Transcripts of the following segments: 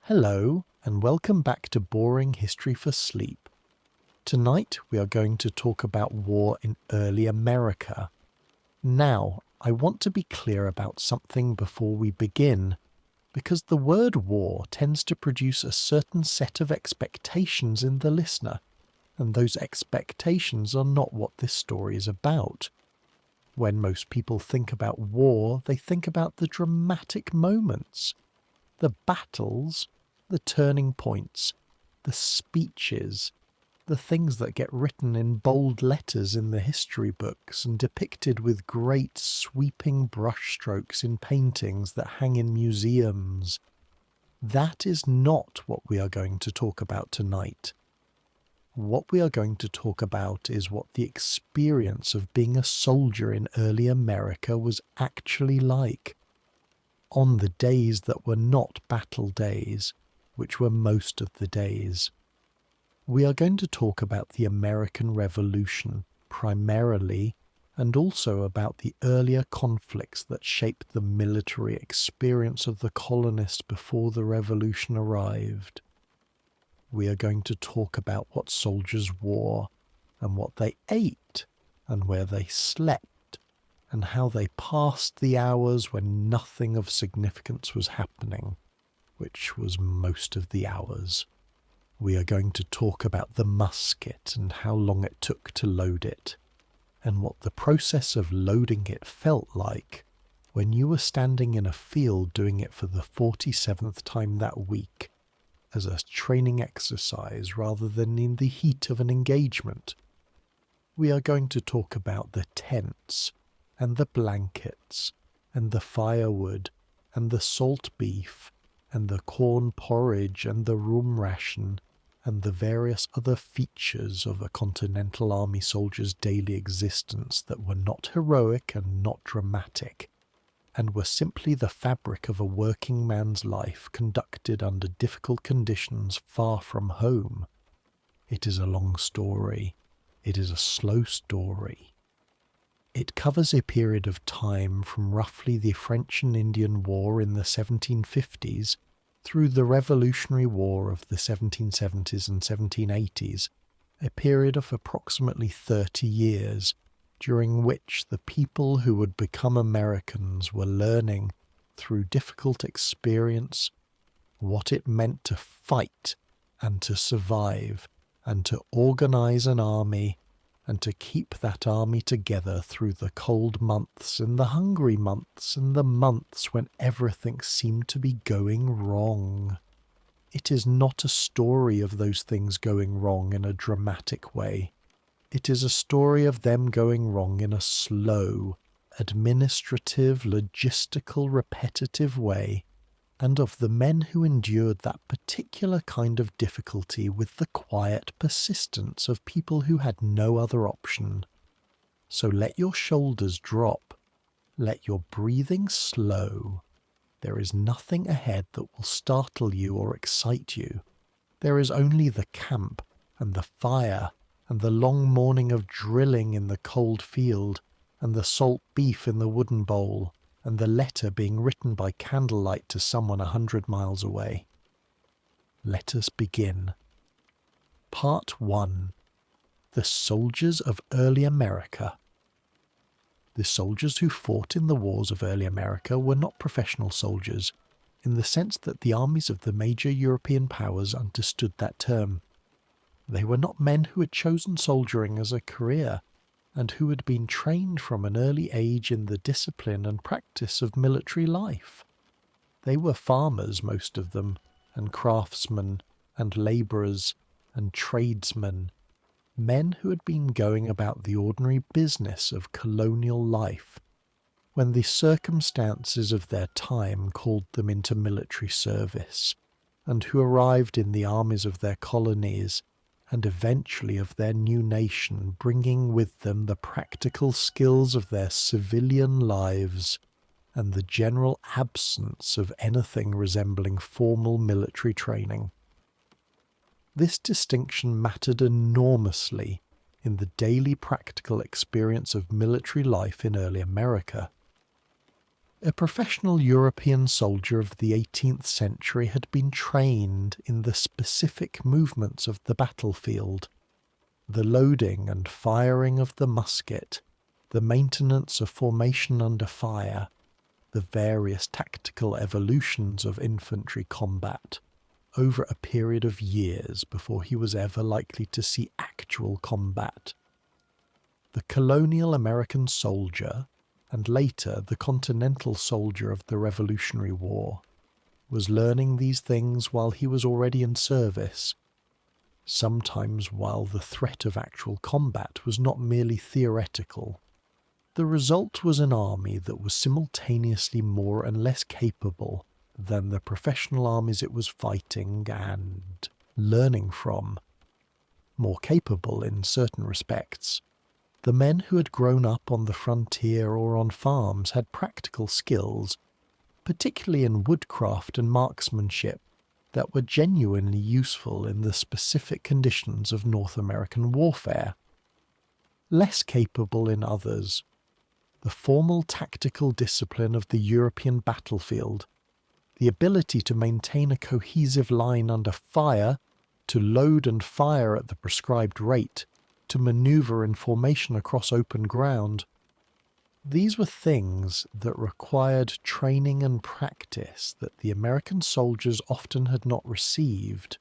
Hello, and welcome back to Boring History for Sleep. Tonight we are going to talk about war in early America. Now, I want to be clear about something before we begin, because the word war tends to produce a certain set of expectations in the listener, and those expectations are not what this story is about. When most people think about war, they think about the dramatic moments, the battles, the turning points, the speeches, the things that get written in bold letters in the history books and depicted with great sweeping brushstrokes in paintings that hang in museums. That is not what we are going to talk about tonight. What we are going to talk about is what the experience of being a soldier in early America was actually like. On the days that were not battle days, which were most of the days. We are going to talk about the American Revolution, primarily, and also about the earlier conflicts that shaped the military experience of the colonists before the Revolution arrived. We are going to talk about what soldiers wore, and what they ate, and where they slept, and how they passed the hours when nothing of significance was happening, which was most of the hours. We are going to talk about the musket and how long it took to load it, and what the process of loading it felt like when you were standing in a field doing it for the 47th time that week, as a training exercise rather than in the heat of an engagement. We are going to talk about the tents, and the blankets, and the firewood, and the salt beef, and the corn porridge, and the room ration, and the various other features of a Continental Army soldier's daily existence that were not heroic and not dramatic, and were simply the fabric of a working man's life conducted under difficult conditions far from home. It is a long story. It is a slow story. It covers a period of time from roughly the French and Indian War in the 1750s through the Revolutionary War of the 1770s and 1780s, a period of approximately 30 years, during which the people who would become Americans were learning, through difficult experience, what it meant to fight and to survive and to organize an army and to keep that army together through the cold months and the hungry months and the months when everything seemed to be going wrong. It is not a story of those things going wrong in a dramatic way. It is a story of them going wrong in a slow, administrative, logistical, repetitive way, and of the men who endured that particular kind of difficulty with the quiet persistence of people who had no other option. So let your shoulders drop, let your breathing slow. There is nothing ahead that will startle you or excite you. There is only the camp and the fire and the long morning of drilling in the cold field and the salt beef in the wooden bowl, and the letter being written by candlelight to someone 100 miles away. Let us begin. Part 1. The Soldiers of Early America. The soldiers who fought in the wars of early America were not professional soldiers, in the sense that the armies of the major European powers understood that term. They were not men who had chosen soldiering as a career, and who had been trained from an early age in the discipline and practice of military life. They were farmers, most of them, and craftsmen, and labourers, and tradesmen, men who had been going about the ordinary business of colonial life, when the circumstances of their time called them into military service, and who arrived in the armies of their colonies, and eventually of their new nation, bringing with them the practical skills of their civilian lives and the general absence of anything resembling formal military training. This distinction mattered enormously in the daily practical experience of military life in early America. A professional European soldier of the 18th century had been trained in the specific movements of the battlefield, the loading and firing of the musket, the maintenance of formation under fire, the various tactical evolutions of infantry combat, over a period of years before he was ever likely to see actual combat. The colonial American soldier, and later the continental soldier of the Revolutionary War, was learning these things while he was already in service, sometimes while the threat of actual combat was not merely theoretical. The result was an army that was simultaneously more and less capable than the professional armies it was fighting and learning from. More capable in certain respects. The men who had grown up on the frontier or on farms had practical skills, particularly in woodcraft and marksmanship, that were genuinely useful in the specific conditions of North American warfare. Less capable in others, the formal tactical discipline of the European battlefield, the ability to maintain a cohesive line under fire, to load and fire at the prescribed rate, to maneuver in formation across open ground. These were things that required training and practice that the American soldiers often had not received.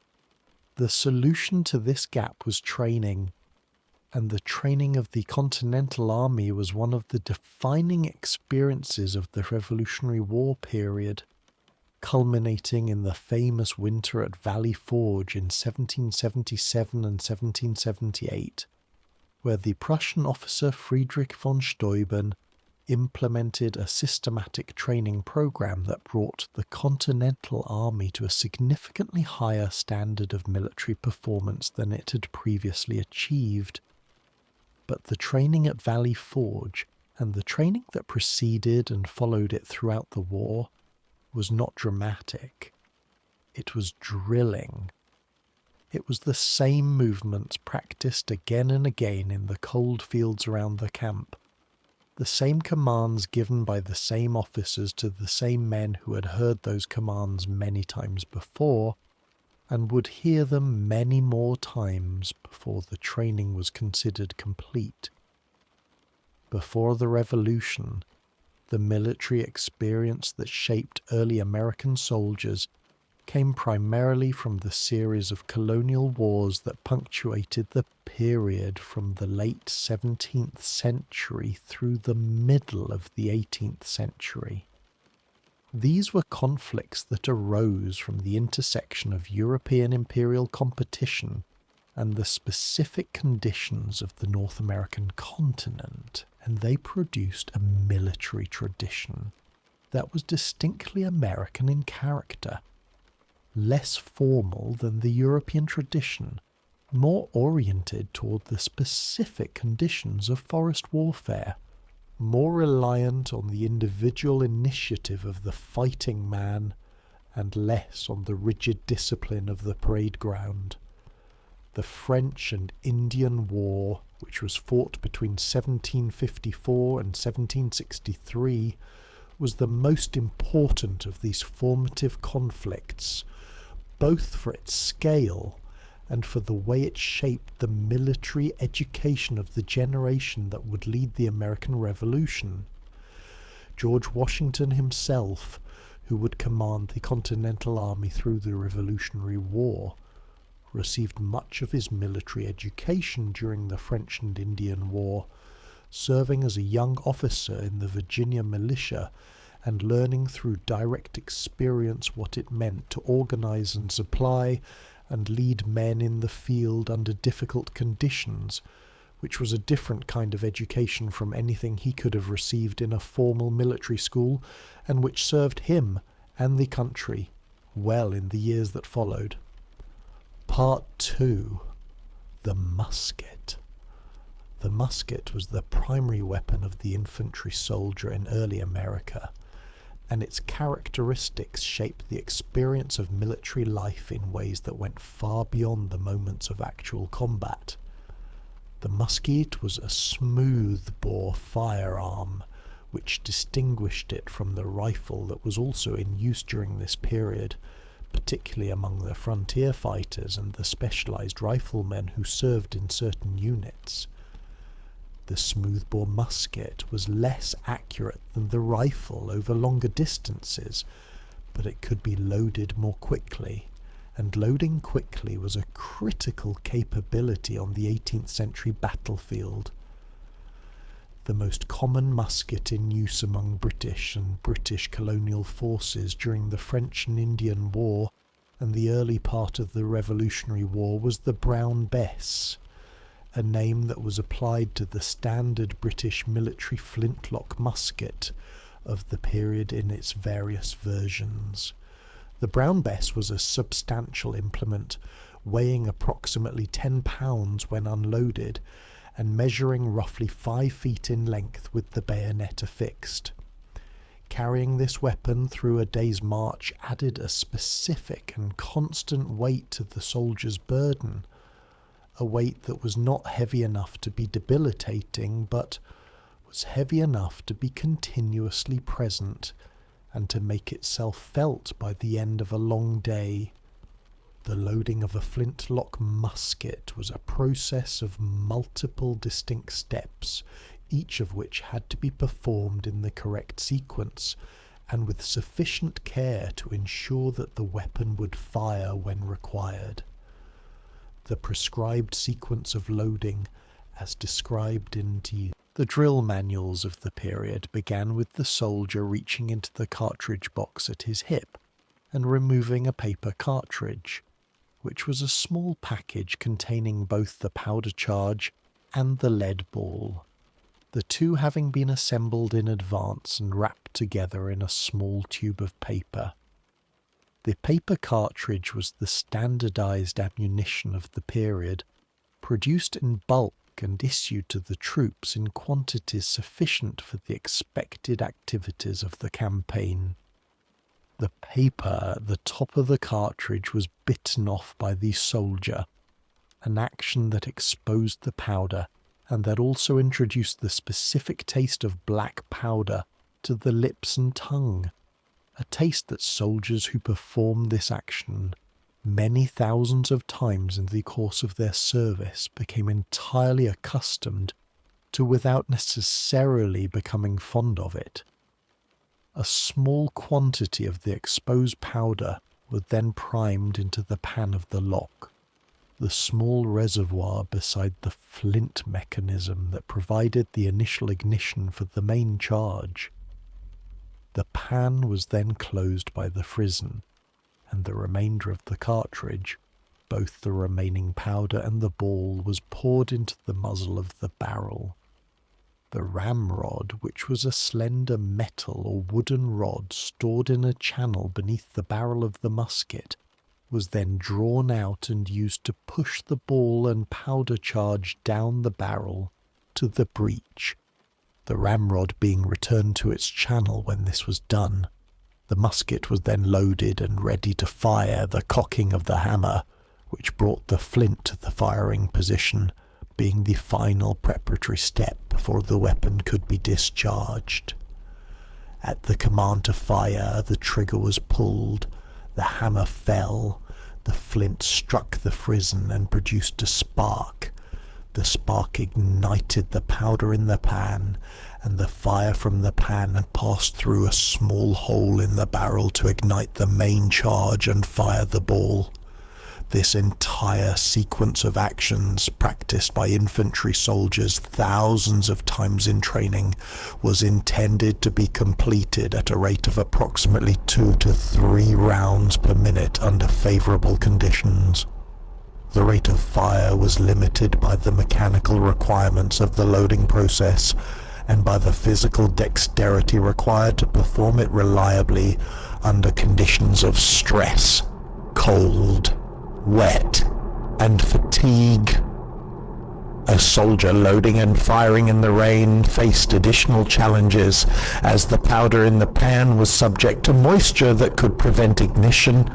The solution to this gap was training, and the training of the Continental Army was one of the defining experiences of the Revolutionary War period, culminating in the famous winter at Valley Forge in 1777 and 1778, where the Prussian officer Friedrich von Steuben implemented a systematic training program that brought the Continental Army to a significantly higher standard of military performance than it had previously achieved. But the training at Valley Forge, and the training that preceded and followed it throughout the war, was not dramatic. It was drilling. It was the same movements practiced again and again in the cold fields around the camp, the same commands given by the same officers to the same men who had heard those commands many times before, and would hear them many more times before the training was considered complete. Before the Revolution, the military experience that shaped early American soldiers came primarily from the series of colonial wars that punctuated the period from the late 17th century through the middle of the 18th century. These were conflicts that arose from the intersection of European imperial competition and the specific conditions of the North American continent, and they produced a military tradition that was distinctly American in character, less formal than the European tradition, more oriented toward the specific conditions of forest warfare, more reliant on the individual initiative of the fighting man, and less on the rigid discipline of the parade ground. The French and Indian War, which was fought between 1754 and 1763, was the most important of these formative conflicts, both for its scale and for the way it shaped the military education of the generation that would lead the American Revolution. George Washington himself, who would command the Continental Army through the Revolutionary War, received much of his military education during the French and Indian War, serving as a young officer in the Virginia militia and learning through direct experience what it meant to organize and supply and lead men in the field under difficult conditions, which was a different kind of education from anything he could have received in a formal military school, and which served him and the country well in the years that followed. Part 2. The musket. The musket was the primary weapon of the infantry soldier in early America, and its characteristics shaped the experience of military life in ways that went far beyond the moments of actual combat. The musket was a smooth-bore firearm which distinguished it from the rifle that was also in use during this period, particularly among the frontier fighters and the specialized riflemen who served in certain units. The smoothbore musket was less accurate than the rifle over longer distances, but it could be loaded more quickly, and loading quickly was a critical capability on the 18th century battlefield. The most common musket in use among British and British colonial forces during the French and Indian War and the early part of the Revolutionary War was the Brown Bess, a name that was applied to the standard British military flintlock musket of the period in its various versions. The Brown Bess was a substantial implement, weighing approximately 10 pounds when unloaded, and measuring roughly 5 feet in length with the bayonet affixed. Carrying this weapon through a day's march added a specific and constant weight to the soldier's burden, a weight that was not heavy enough to be debilitating, but was heavy enough to be continuously present and to make itself felt by the end of a long day. The loading of a flintlock musket was a process of multiple distinct steps, each of which had to be performed in the correct sequence and with sufficient care to ensure that the weapon would fire when required. The prescribed sequence of loading, as described in the drill manuals of the period, began with the soldier reaching into the cartridge box at his hip and removing a paper cartridge, which was a small package containing both the powder charge and the lead ball, the two having been assembled in advance and wrapped together in a small tube of paper. The paper cartridge was the standardized ammunition of the period, produced in bulk and issued to the troops in quantities sufficient for the expected activities of the campaign. The paper at the top of the cartridge was bitten off by the soldier, an action that exposed the powder and that also introduced the specific taste of black powder to the lips and tongue, a taste that soldiers who performed this action many thousands of times in the course of their service became entirely accustomed to without necessarily becoming fond of it. A small quantity of the exposed powder was then primed into the pan of the lock, the small reservoir beside the flint mechanism that provided the initial ignition for the main charge. The pan was then closed by the frizzen, and the remainder of the cartridge, both the remaining powder and the ball, was poured into the muzzle of the barrel. The ramrod, which was a slender metal or wooden rod stored in a channel beneath the barrel of the musket, was then drawn out and used to push the ball and powder charge down the barrel to the breech, the ramrod being returned to its channel when this was done. The musket was then loaded and ready to fire, the cocking of the hammer, which brought the flint to the firing position, being the final preparatory step before the weapon could be discharged. At the command to fire, the trigger was pulled, the hammer fell, the flint struck the frizzen and produced a spark. The spark ignited the powder in the pan, and the fire from the pan had passed through a small hole in the barrel to ignite the main charge and fire the ball. This entire sequence of actions, practiced by infantry soldiers thousands of times in training, was intended to be completed at a rate of approximately 2 to 3 rounds per minute under favourable conditions. The rate of fire was limited by the mechanical requirements of the loading process and by the physical dexterity required to perform it reliably under conditions of stress, cold, wet, and fatigue. A soldier loading and firing in the rain faced additional challenges, as the powder in the pan was subject to moisture that could prevent ignition,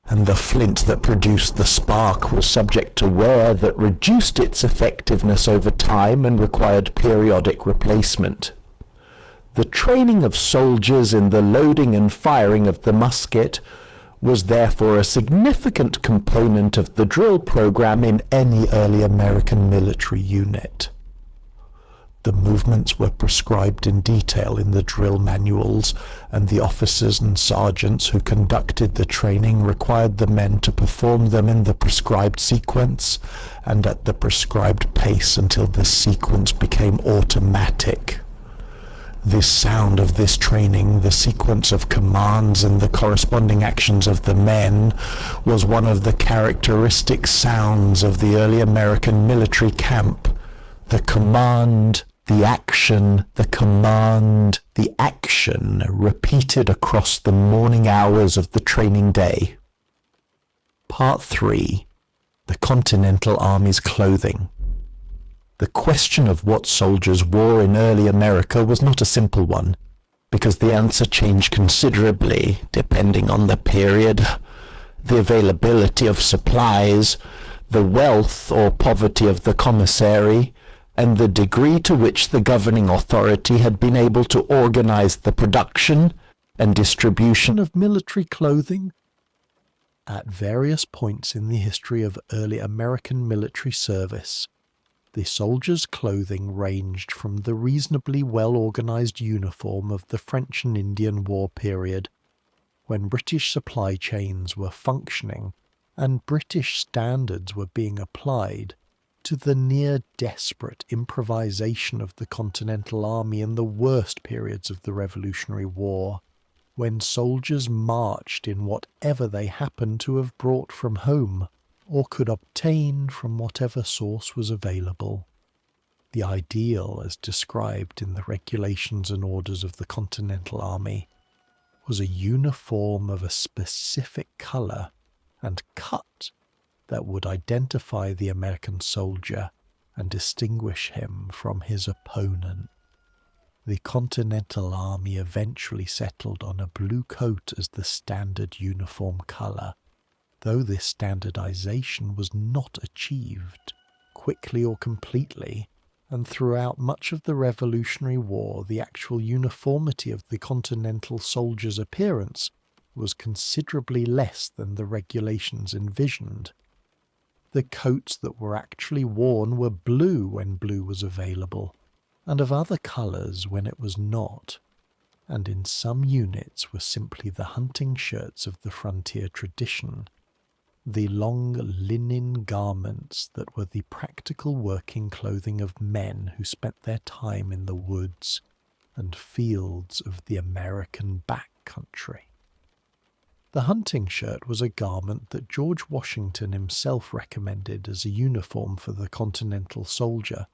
and the flint that produced the spark was subject to wear that reduced its effectiveness over time and required periodic replacement. The training of soldiers in the loading and firing of the musket was therefore a significant component of the drill program in any early American military unit. The movements were prescribed in detail in the drill manuals, and the officers and sergeants who conducted the training required the men to perform them in the prescribed sequence and at the prescribed pace until the sequence became automatic. The sound of this training, the sequence of commands and the corresponding actions of the men, was one of the characteristic sounds of the early American military camp. The command, the action, the command, the action, repeated across the morning hours of the training day. Part 3. The Continental Army's clothing. The question of what soldiers wore in early America was not a simple one, because the answer changed considerably depending on the period, the availability of supplies, the wealth or poverty of the commissary, and the degree to which the governing authority had been able to organize the production and distribution of military clothing. At various points in the history of early American military service, the soldiers' clothing ranged from the reasonably well-organized uniform of the French and Indian War period, when British supply chains were functioning and British standards were being applied, to the near-desperate improvisation of the Continental Army in the worst periods of the Revolutionary War, when soldiers marched in whatever they happened to have brought from home, or could obtain from whatever source was available. The ideal, as described in the regulations and orders of the Continental Army, was a uniform of a specific colour and cut that would identify the American soldier and distinguish him from his opponent. The Continental Army eventually settled on a blue coat as the standard uniform colour, though this standardization was not achieved quickly or completely, and throughout much of the Revolutionary War the actual uniformity of the Continental soldier's appearance was considerably less than the regulations envisioned. The coats that were actually worn were blue when blue was available, and of other colours when it was not, and in some units were simply the hunting shirts of the frontier tradition, the long linen garments that were the practical working clothing of men who spent their time in the woods and fields of the American back country. The hunting shirt was a garment that George Washington himself recommended as a uniform for the Continental soldier,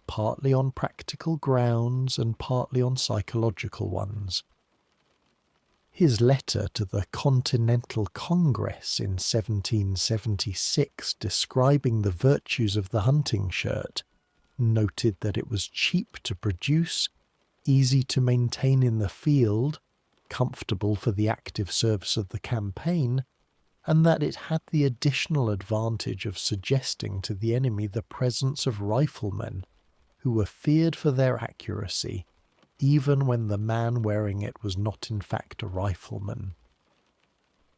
partly on practical grounds and partly on psychological ones. His letter to the Continental Congress in 1776 describing the virtues of the hunting shirt noted that it was cheap to produce, easy to maintain in the field, comfortable for the active service of the campaign, and that it had the additional advantage of suggesting to the enemy the presence of riflemen who were feared for their accuracy, even when the man wearing it was not in fact a rifleman.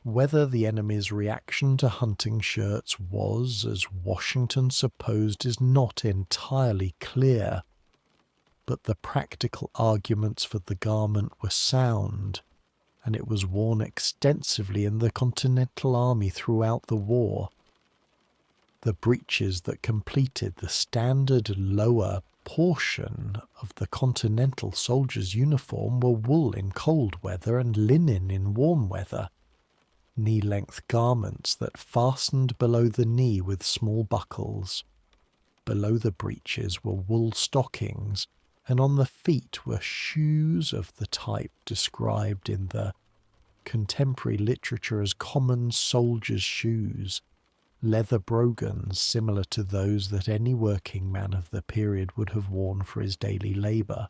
Whether the enemy's reaction to hunting shirts was, as Washington supposed, is not entirely clear, but the practical arguments for the garment were sound, and it was worn extensively in the Continental Army throughout the war. The breeches that completed the standard lower portion of the Continental soldier's uniform were wool in cold weather and linen in warm weather, knee-length garments that fastened below the knee with small buckles. Below the breeches were wool stockings, and on the feet were shoes of the type described in the contemporary literature as common soldiers' shoes, leather brogans similar to those that any working man of the period would have worn for his daily labour.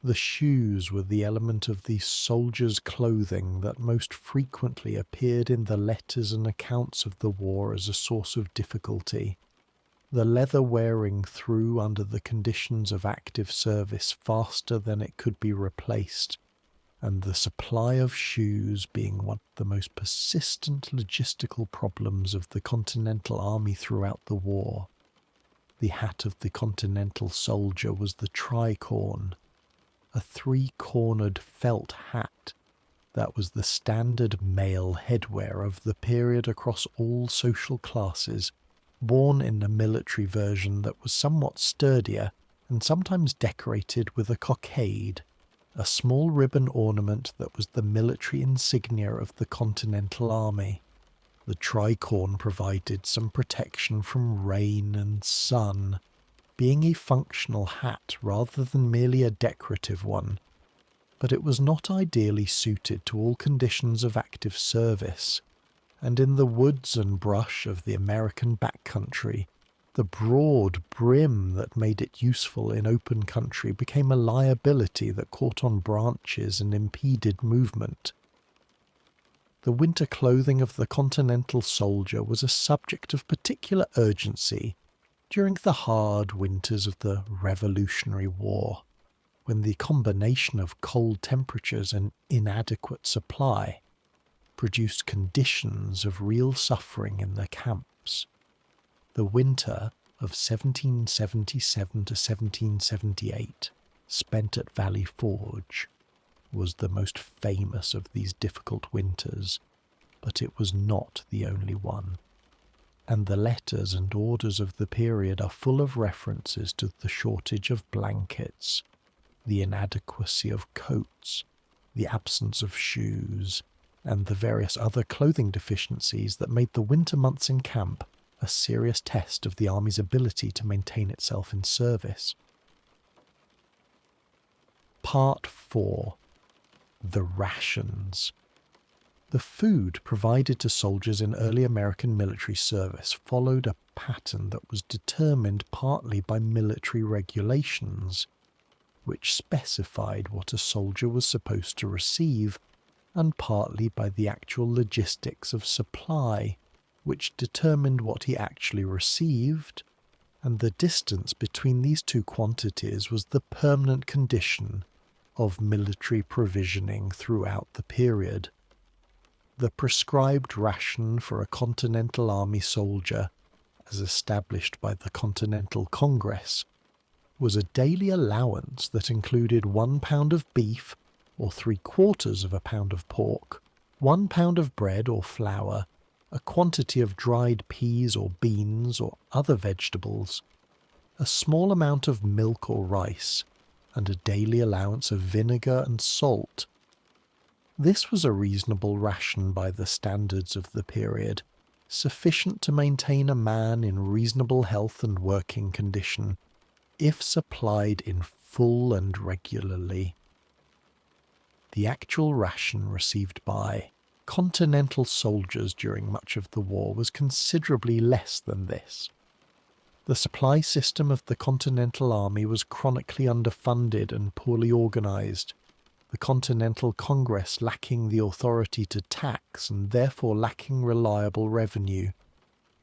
The shoes were the element of the soldier's clothing that most frequently appeared in the letters and accounts of the war as a source of difficulty. the leather wearing through under the conditions of active service faster than it could be replaced, and the supply of shoes being one of the most persistent logistical problems of the Continental Army throughout the war. The hat of the Continental soldier was the tricorn, a three-cornered felt hat that was the standard male headwear of the period across all social classes, worn in a military version that was somewhat sturdier and sometimes decorated with a cockade, a small ribbon ornament that was the military insignia of the Continental Army. The tricorn provided some protection from rain and sun, being a functional hat rather than merely a decorative one, but it was not ideally suited to all conditions of active service, and in the woods and brush of the American backcountry, the broad brim that made it useful in open country became a liability that caught on branches and impeded movement. The winter clothing of the Continental soldier was a subject of particular urgency during the hard winters of the Revolutionary War, when the combination of cold temperatures and inadequate supply produced conditions of real suffering in the camps. The winter of 1777 to 1778, spent at Valley Forge, was the most famous of these difficult winters, but it was not the only one. And the letters and orders of the period are full of references to the shortage of blankets, the inadequacy of coats, the absence of shoes, and the various other clothing deficiencies that made the winter months in camp a serious test of the Army's ability to maintain itself in service. Part 4. The rations. The food provided to soldiers in early American military service followed a pattern that was determined partly by military regulations, which specified what a soldier was supposed to receive, and partly by the actual logistics of supply, which determined what he actually received, and the distance between these two quantities was the permanent condition of military provisioning throughout the period. The prescribed ration for a Continental Army soldier, as established by the Continental Congress, was a daily allowance that included 1 pound of beef, or 3/4 of a pound of pork, 1 pound of bread or flour, a quantity of dried peas or beans or other vegetables, a small amount of milk or rice, and a daily allowance of vinegar and salt. This was a reasonable ration by the standards of the period, sufficient to maintain a man in reasonable health and working condition, if supplied in full and regularly. The actual ration received by Continental soldiers during much of the war was considerably less than this. The supply system of the Continental Army was chronically underfunded and poorly organised, the Continental Congress lacking the authority to tax and therefore lacking reliable revenue,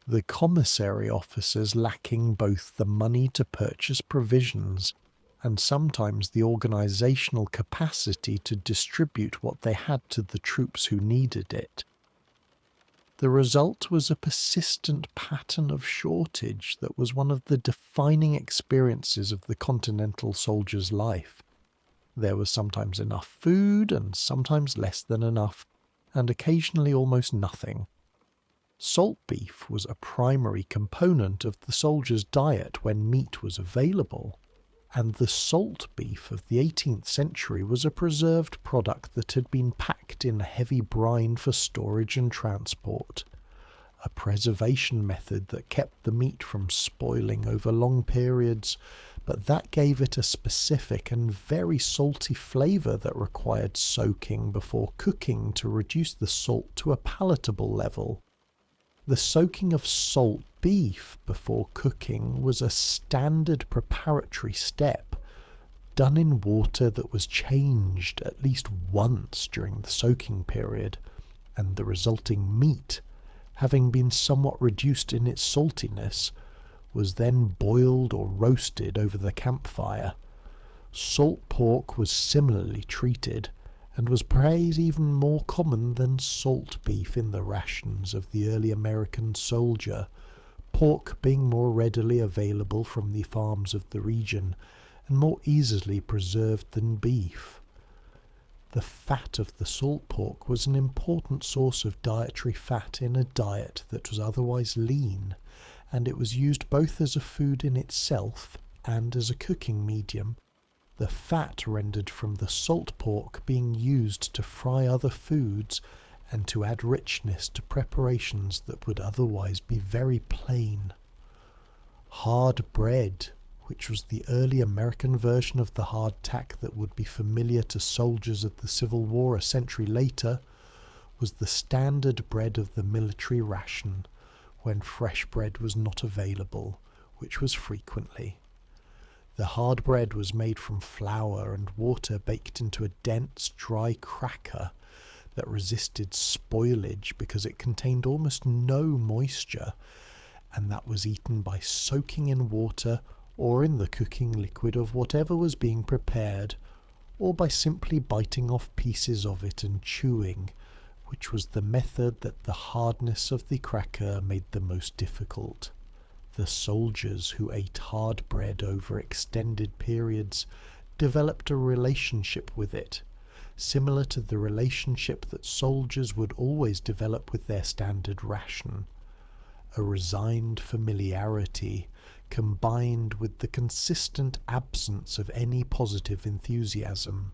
the commissary officers lacking both the money to purchase provisions and sometimes the organisational capacity to distribute what they had to the troops who needed it. The result was a persistent pattern of shortage that was one of the defining experiences of the Continental soldier's life. There was sometimes enough food and sometimes less than enough, and occasionally almost nothing. Salt beef was a primary component of the soldier's diet when meat was available, and the salt beef of the 18th century was a preserved product that had been packed in heavy brine for storage and transport, a preservation method that kept the meat from spoiling over long periods, but that gave it a specific and very salty flavour that required soaking before cooking to reduce the salt to a palatable level. The soaking of salt beef before cooking was a standard preparatory step, done in water that was changed at least once during the soaking period, and the resulting meat, having been somewhat reduced in its saltiness, was then boiled or roasted over the campfire. Salt pork was similarly treated, and was perhaps even more common than salt beef in the rations of the early American soldier, pork being more readily available from the farms of the region and more easily preserved than beef. The fat of the salt pork was an important source of dietary fat in a diet that was otherwise lean, and it was used both as a food in itself and as a cooking medium, the fat rendered from the salt pork being used to fry other foods and to add richness to preparations that would otherwise be very plain. Hard bread, which was the early American version of the hardtack that would be familiar to soldiers of the Civil War a century later, was the standard bread of the military ration when fresh bread was not available, which was frequently. The hard bread was made from flour and water baked into a dense, dry cracker that resisted spoilage because it contained almost no moisture, and that was eaten by soaking in water or in the cooking liquid of whatever was being prepared, or by simply biting off pieces of it and chewing, which was the method that the hardness of the cracker made the most difficult. The soldiers who ate hard bread over extended periods developed a relationship with it, similar to the relationship that soldiers would always develop with their standard ration, a resigned familiarity combined with the consistent absence of any positive enthusiasm.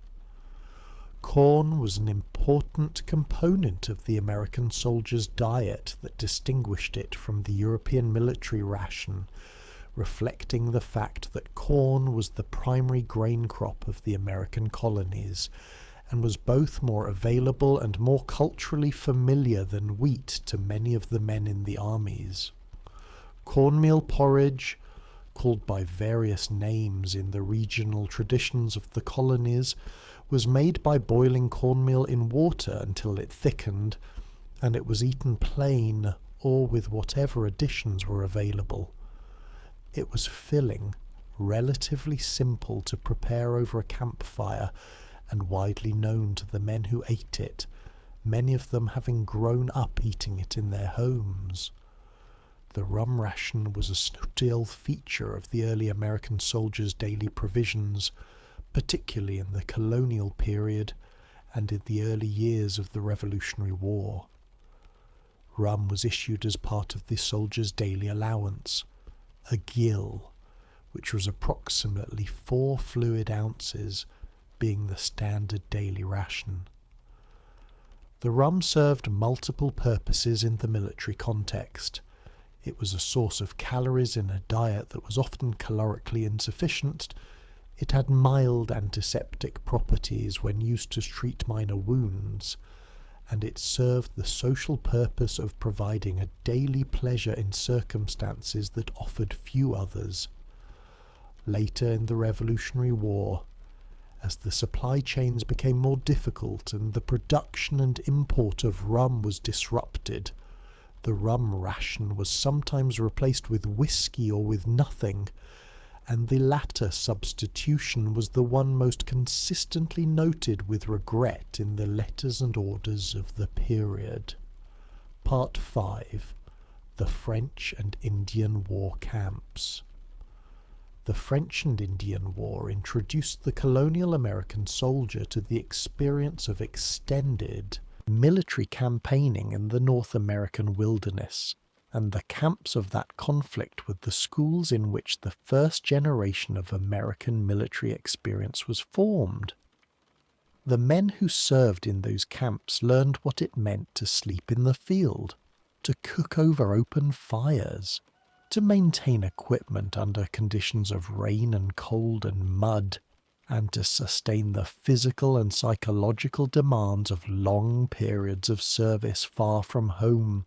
Corn was an important component of the American soldier's diet that distinguished it from the European military ration, reflecting the fact that corn was the primary grain crop of the American colonies, and was both more available and more culturally familiar than wheat to many of the men in the armies. Cornmeal porridge, called by various names in the regional traditions of the colonies, was made by boiling cornmeal in water until it thickened, and it was eaten plain or with whatever additions were available. It was filling, relatively simple to prepare over a campfire, and widely known to the men who ate it, many of them having grown up eating it in their homes. The rum ration was a still feature of the early American soldiers' daily provisions, particularly in the colonial period and in the early years of the Revolutionary War. Rum was issued as part of the soldiers' daily allowance, a gill, which was approximately 4 fluid ounces, being the standard daily ration. The rum served multiple purposes in the military context. It was a source of calories in a diet that was often calorically insufficient. It had mild antiseptic properties when used to treat minor wounds, and it served the social purpose of providing a daily pleasure in circumstances that offered few others. Later in the Revolutionary War, as the supply chains became more difficult and the production and import of rum was disrupted, the rum ration was sometimes replaced with whiskey or with nothing, and the latter substitution was the one most consistently noted with regret in the letters and orders of the period. Part 5. The French and Indian War Camps. The French and Indian War introduced the colonial American soldier to the experience of extended military campaigning in the North American wilderness, and the camps of that conflict were the schools in which the first generation of American military experience was formed. The men who served in those camps learned what it meant to sleep in the field, to cook over open fires, to maintain equipment under conditions of rain and cold and mud, and to sustain the physical and psychological demands of long periods of service far from home.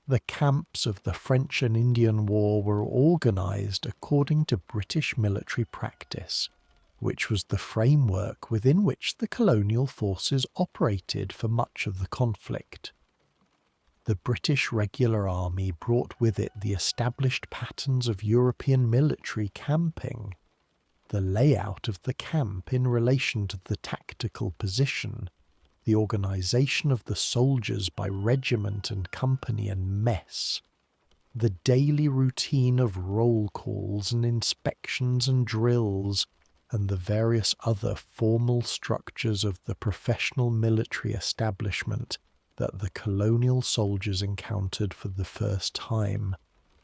The camps of the French and Indian War were organised according to British military practice, which was the framework within which the colonial forces operated for much of the conflict. The British regular army brought with it the established patterns of European military camping, the layout of the camp in relation to the tactical position, the organisation of the soldiers by regiment and company and mess, the daily routine of roll calls and inspections and drills, and the various other formal structures of the professional military establishment that the colonial soldiers encountered for the first time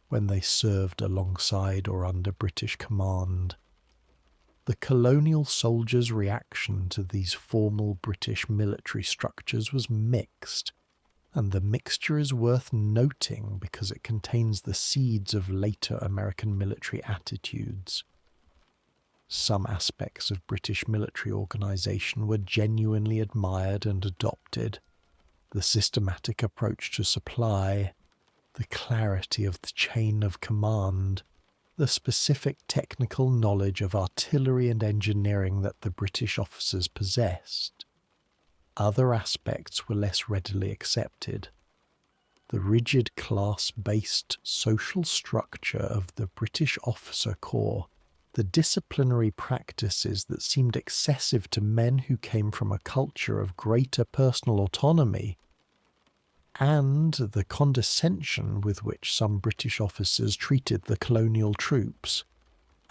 when they served alongside or under British command. The colonial soldiers' reaction to these formal British military structures was mixed, and the mixture is worth noting because it contains the seeds of later American military attitudes. Some aspects of British military organisation were genuinely admired and adopted: the systematic approach to supply, the clarity of the chain of command, the specific technical knowledge of artillery and engineering that the British officers possessed. Other aspects were less readily accepted. The rigid class-based social structure of the British officer corps, the disciplinary practices that seemed excessive to men who came from a culture of greater personal autonomy, and the condescension with which some British officers treated the colonial troops,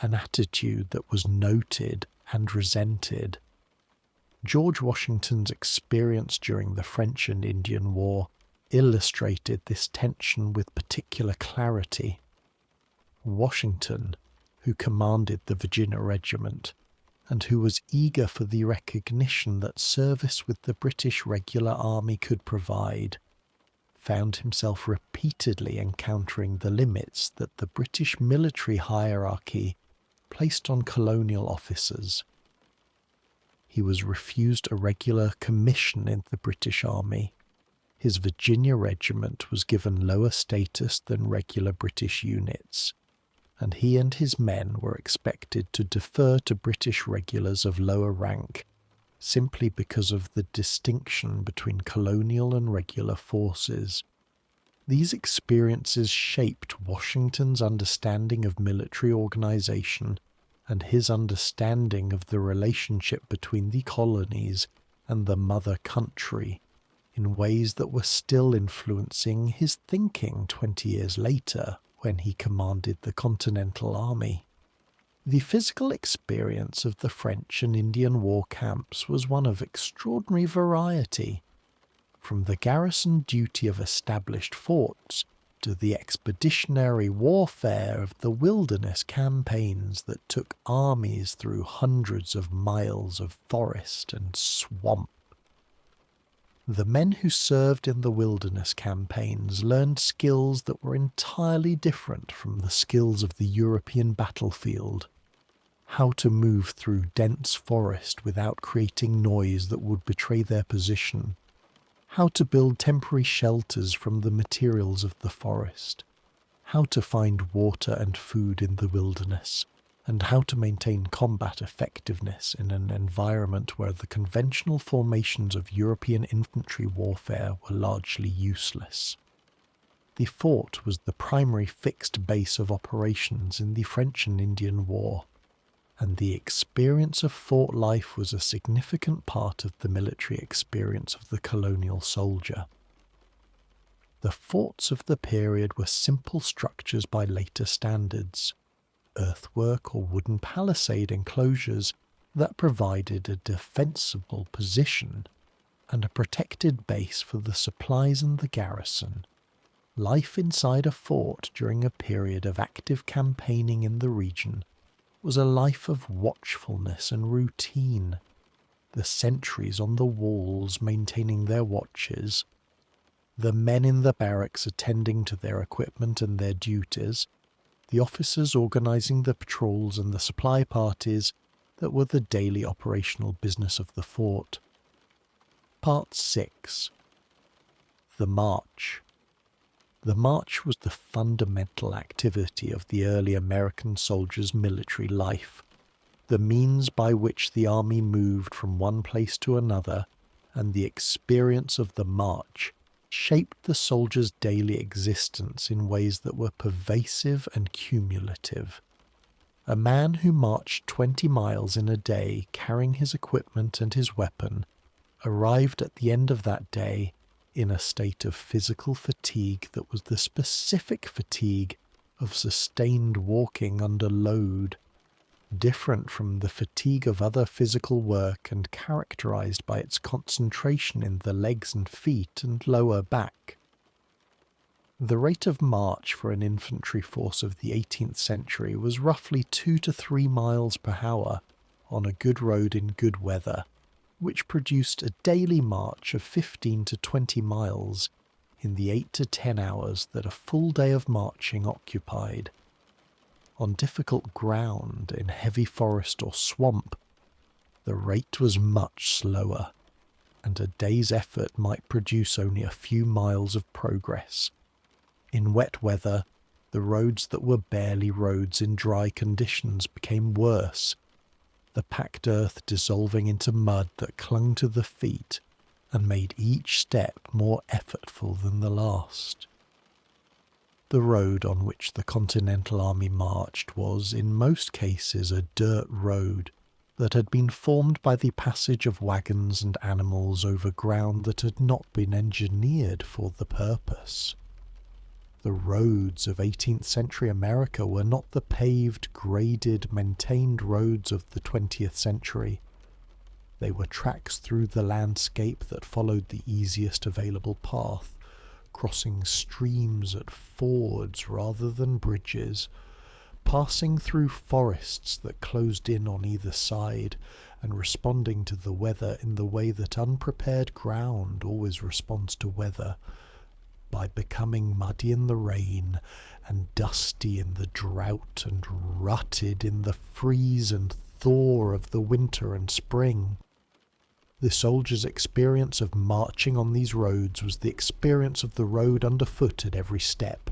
an attitude that was noted and resented. George Washington's experience during the French and Indian War illustrated this tension with particular clarity. Washington, who commanded the Virginia Regiment, and who was eager for the recognition that service with the British regular army could provide, found himself repeatedly encountering the limits that the British military hierarchy placed on colonial officers. He was refused a regular commission in the British Army. His Virginia regiment was given lower status than regular British units, and he and his men were expected to defer to British regulars of lower rank simply because of the distinction between colonial and regular forces. These experiences shaped Washington's understanding of military organization and his understanding of the relationship between the colonies and the mother country in ways that were still influencing his thinking 20 years later when he commanded the Continental Army. The physical experience of the French and Indian war camps was one of extraordinary variety, from the garrison duty of established forts to the expeditionary warfare of the wilderness campaigns that took armies through hundreds of miles of forest and swamp. The men who served in the wilderness campaigns learned skills that were entirely different from the skills of the European battlefield. How to move through dense forest without creating noise that would betray their position. How to build temporary shelters from the materials of the forest. How to find water and food in the wilderness, and how to maintain combat effectiveness in an environment where the conventional formations of European infantry warfare were largely useless. The fort was the primary fixed base of operations in the French and Indian War, and the experience of fort life was a significant part of the military experience of the colonial soldier. The forts of the period were simple structures by later standards, earthwork or wooden palisade enclosures that provided a defensible position and a protected base for the supplies and the garrison. Life inside a fort during a period of active campaigning in the region was a life of watchfulness and routine, the sentries on the walls maintaining their watches, the men in the barracks attending to their equipment and their duties, the officers organising the patrols and the supply parties that were the daily operational business of the fort. Part 6. The March. The march was the fundamental activity of the early American soldiers' military life, the means by which the army moved from one place to another, and the experience of the march shaped the soldiers' daily existence in ways that were pervasive and cumulative. A man who marched 20 miles in a day carrying his equipment and his weapon arrived at the end of that day in a state of physical fatigue that was the specific fatigue of sustained walking under load, different from the fatigue of other physical work and characterized by its concentration in the legs and feet and lower back. The rate of march for an infantry force of the 18th century was roughly 2 to 3 miles per hour on a good road in good weather, which produced a daily march of 15 to 20 miles in the 8 to 10 hours that a full day of marching occupied. On difficult ground in heavy forest or swamp, the rate was much slower, and a day's effort might produce only a few miles of progress. In wet weather, the roads that were barely roads in dry conditions became worse, the packed earth dissolving into mud that clung to the feet and made each step more effortful than the last. The road on which the Continental Army marched was, in most cases, a dirt road that had been formed by the passage of wagons and animals over ground that had not been engineered for the purpose. The roads of 18th century America were not the paved, graded, maintained roads of the 20th century. They were tracks through the landscape that followed the easiest available path, crossing streams at fords rather than bridges, passing through forests that closed in on either side, and responding to the weather in the way that unprepared ground always responds to weather, by becoming muddy in the rain and dusty in the drought and rutted in the freeze and thaw of the winter and spring. The soldier's experience of marching on these roads was the experience of the road underfoot at every step,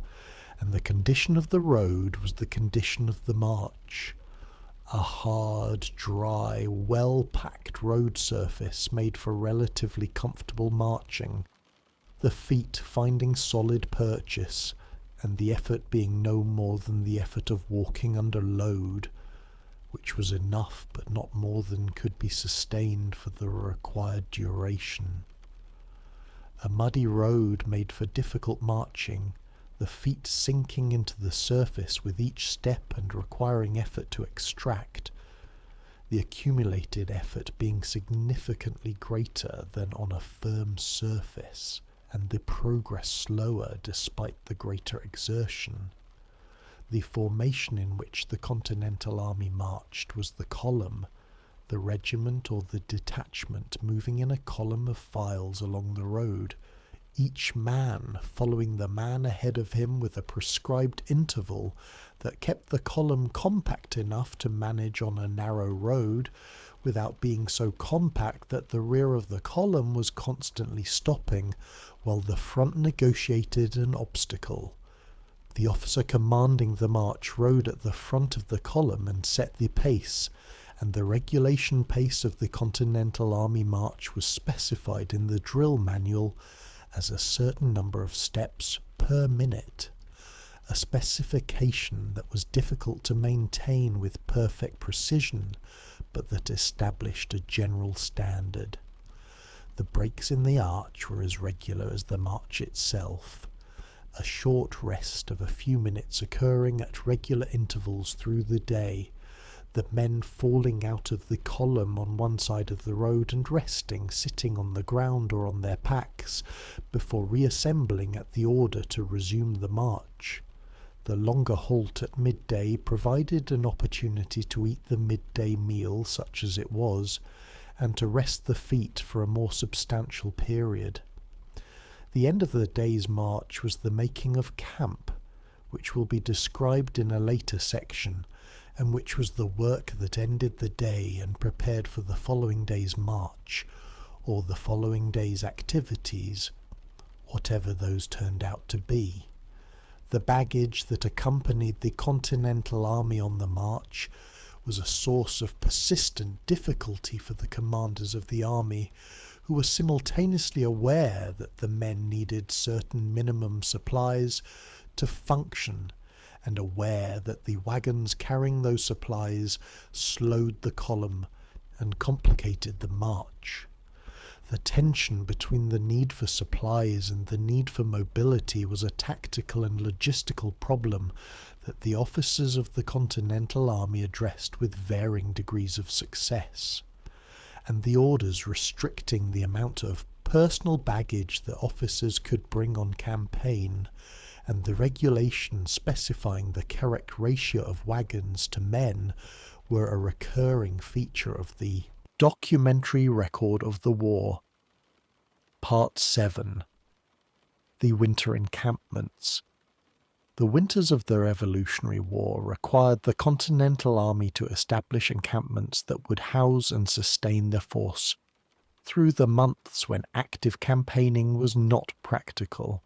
and the condition of the road was the condition of the march. A hard, dry, well-packed road surface made for relatively comfortable marching, the feet finding solid purchase, and the effort being no more than the effort of walking under load, which was enough but not more than could be sustained for the required duration. A muddy road made for difficult marching, the feet sinking into the surface with each step and requiring effort to extract, the accumulated effort being significantly greater than on a firm surface, and the progress slower despite the greater exertion. The formation in which the Continental Army marched was the column, the regiment or the detachment moving in a column of files along the road, each man following the man ahead of him with a prescribed interval that kept the column compact enough to manage on a narrow road, without being so compact that the rear of the column was constantly stopping, while the front negotiated an obstacle. The officer commanding the march rode at the front of the column and set the pace, and the regulation pace of the Continental Army march was specified in the drill manual as a certain number of steps per minute, a specification that was difficult to maintain with perfect precision, but that established a general standard. The breaks in the arch were as regular as the march itself, a short rest of a few minutes occurring at regular intervals through the day, the men falling out of the column on one side of the road and resting, sitting on the ground or on their packs, before reassembling at the order to resume the march. The longer halt at midday provided an opportunity to eat the midday meal, such as it was, and to rest the feet for a more substantial period. The end of the day's march was the making of camp, which will be described in a later section, and which was the work that ended the day and prepared for the following day's march, or the following day's activities, whatever those turned out to be. The baggage that accompanied the Continental Army on the march was a source of persistent difficulty for the commanders of the army, who were simultaneously aware that the men needed certain minimum supplies to function, and aware that the wagons carrying those supplies slowed the column and complicated the march. The tension between the need for supplies and the need for mobility was a tactical and logistical problem that the officers of the Continental Army addressed with varying degrees of success, and the orders restricting the amount of personal baggage that officers could bring on campaign, and the regulations specifying the correct ratio of wagons to men were a recurring feature of the documentary record of the war. Part 7. The Winter Encampments. The winters of the Revolutionary War required the Continental Army to establish encampments that would house and sustain their force through the months when active campaigning was not practical,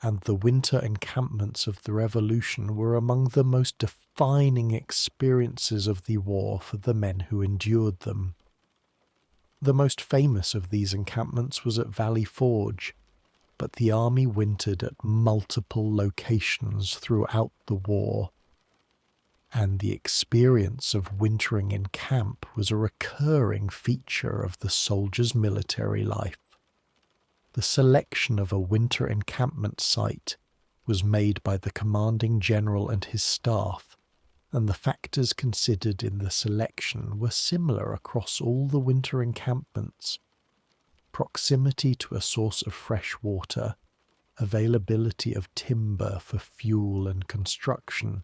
and the winter encampments of the Revolution were among the most defining experiences of the war for the men who endured them. The most famous of these encampments was at Valley Forge, but the army wintered at multiple locations throughout the war, and the experience of wintering in camp was a recurring feature of the soldier's military life. The selection of a winter encampment site was made by the commanding general and his staff, and the factors considered in the selection were similar across all the winter encampments: proximity to a source of fresh water, availability of timber for fuel and construction,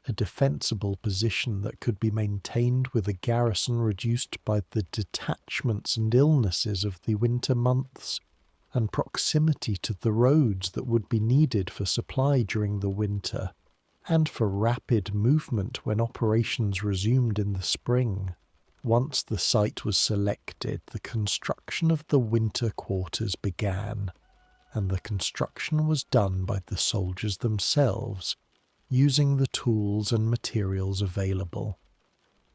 a defensible position that could be maintained with a garrison reduced by the detachments and illnesses of the winter months, and proximity to the roads that would be needed for supply during the winter, and for rapid movement when operations resumed in the spring. Once the site was selected, the construction of the winter quarters began, and the construction was done by the soldiers themselves, using the tools and materials available.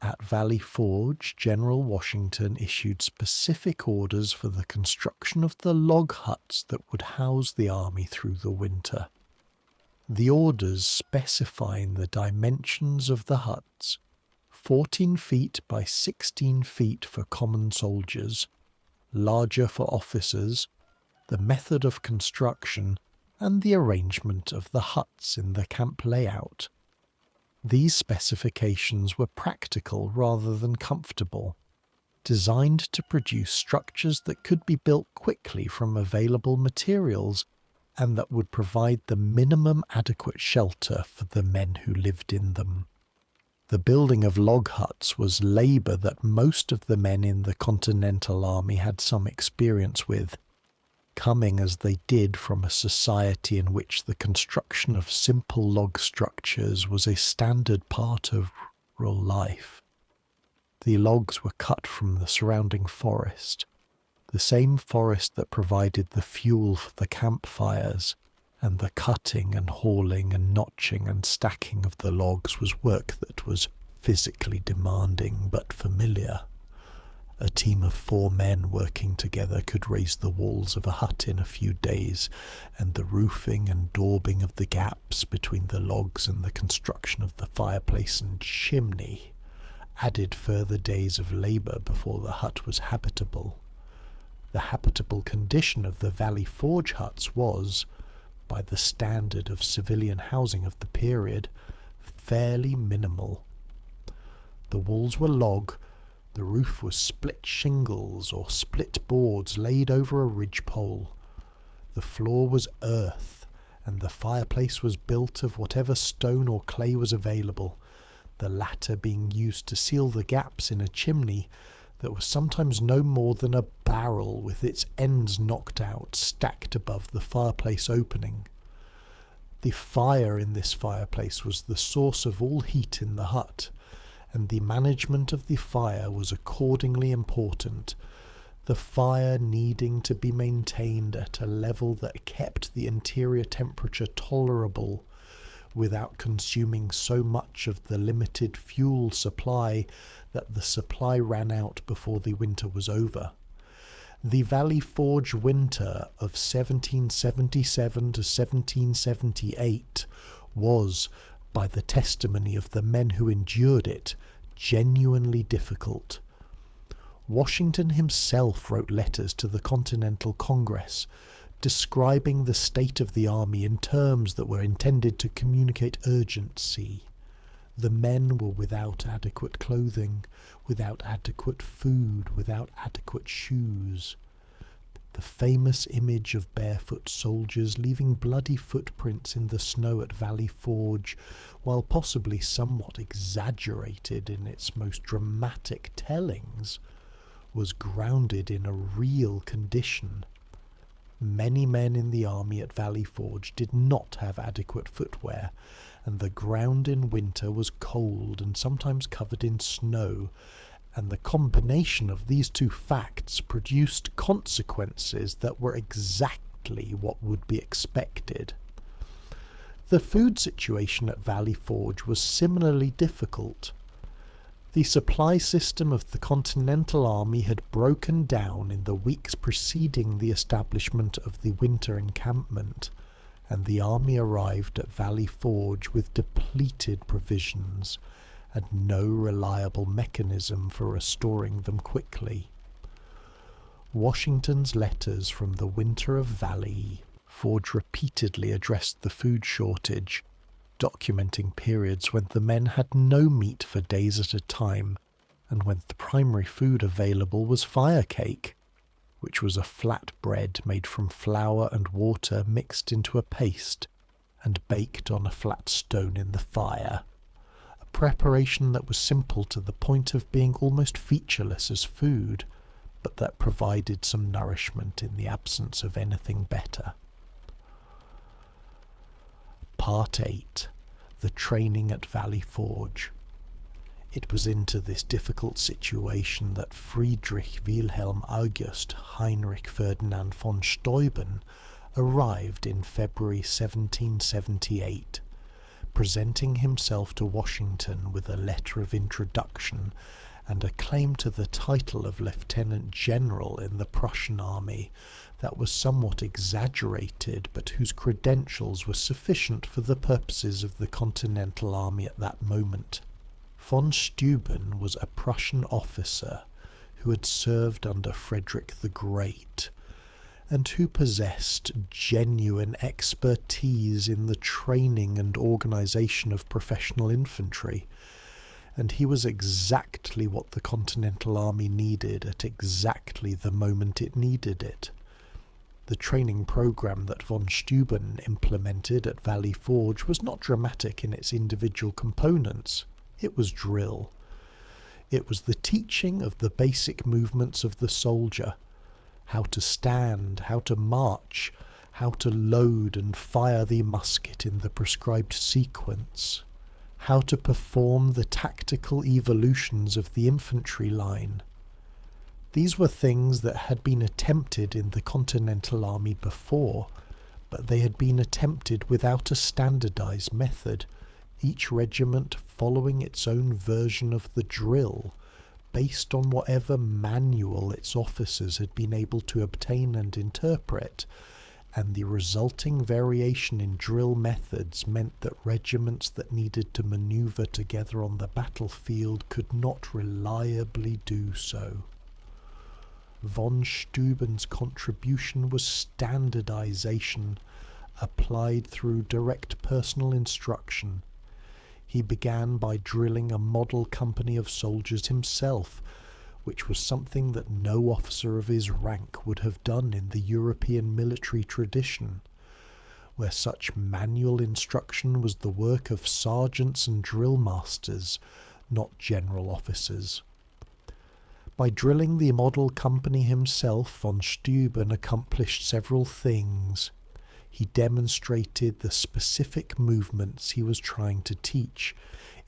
At Valley Forge, General Washington issued specific orders for the construction of the log huts that would house the army through the winter. The orders specifying the dimensions of the huts: 14 feet by 16 feet for common soldiers, larger for officers, the method of construction, and the arrangement of the huts in the camp layout. These specifications were practical rather than comfortable, designed to produce structures that could be built quickly from available materials and that would provide the minimum adequate shelter for the men who lived in them. The building of log huts was labour that most of the men in the Continental Army had some experience with, coming as they did from a society in which the construction of simple log structures was a standard part of rural life. The logs were cut from the surrounding forest, the same forest that provided the fuel for the campfires, and the cutting and hauling and notching and stacking of the logs was work that was physically demanding but familiar. A team of 4 men working together could raise the walls of a hut in a few days, and the roofing and daubing of the gaps between the logs and the construction of the fireplace and chimney added further days of labour before the hut was habitable. The habitable condition of the Valley Forge huts was, by the standard of civilian housing of the period, fairly minimal. The walls were log, the roof was split shingles or split boards laid over a ridgepole. The floor was earth, and the fireplace was built of whatever stone or clay was available, the latter being used to seal the gaps in a chimney that was sometimes no more than a barrel with its ends knocked out, stacked above the fireplace opening. The fire in this fireplace was the source of all heat in the hut, and the management of the fire was accordingly important, the fire needing to be maintained at a level that kept the interior temperature tolerable without consuming so much of the limited fuel supply that the supply ran out before the winter was over. The Valley Forge winter of 1777 to 1778 was, by the testimony of the men who endured it, genuinely difficult. Washington himself wrote letters to the Continental Congress describing the state of the army in terms that were intended to communicate urgency. The men were without adequate clothing, without adequate food, without adequate shoes. The famous image of barefoot soldiers leaving bloody footprints in the snow at Valley Forge, while possibly somewhat exaggerated in its most dramatic tellings, was grounded in a real condition. Many men in the army at Valley Forge did not have adequate footwear, and the ground in winter was cold and sometimes covered in snow, and the combination of these two facts produced consequences that were exactly what would be expected. The food situation at Valley Forge was similarly difficult. The supply system of the Continental Army had broken down in the weeks preceding the establishment of the winter encampment, and the army arrived at Valley Forge with depleted provisions and no reliable mechanism for restoring them quickly. Washington's letters from the winter of Valley Forge repeatedly addressed the food shortage, documenting periods when the men had no meat for days at a time, and when the primary food available was fire cake, which was a flat bread made from flour and water mixed into a paste and baked on a flat stone in the fire, a preparation that was simple to the point of being almost featureless as food, but that provided some nourishment in the absence of anything better. Part 8. The training at Valley Forge. It was into this difficult situation that Friedrich Wilhelm August Heinrich Ferdinand von Steuben arrived in February 1778, presenting himself to Washington with a letter of introduction and a claim to the title of Lieutenant General in the Prussian army that was somewhat exaggerated, but whose credentials were sufficient for the purposes of the Continental Army at that moment. Von Steuben was a Prussian officer who had served under Frederick the Great, and who possessed genuine expertise in the training and organisation of professional infantry, and he was exactly what the Continental Army needed at exactly the moment it needed it. The training program that von Steuben implemented at Valley Forge was not dramatic in its individual components. It was drill. It was the teaching of the basic movements of the soldier, how to stand, how to march, how to load and fire the musket in the prescribed sequence, how to perform the tactical evolutions of the infantry line. These were things that had been attempted in the Continental Army before, but they had been attempted without a standardized method, each regiment following its own version of the drill, based on whatever manual its officers had been able to obtain and interpret, and the resulting variation in drill methods meant that regiments that needed to maneuver together on the battlefield could not reliably do so. Von Steuben's contribution was standardization, applied through direct personal instruction. He began by drilling a model company of soldiers himself, which was something that no officer of his rank would have done in the European military tradition, where such manual instruction was the work of sergeants and drill masters, not general officers. By drilling the model company himself, von Steuben accomplished several things. He demonstrated the specific movements he was trying to teach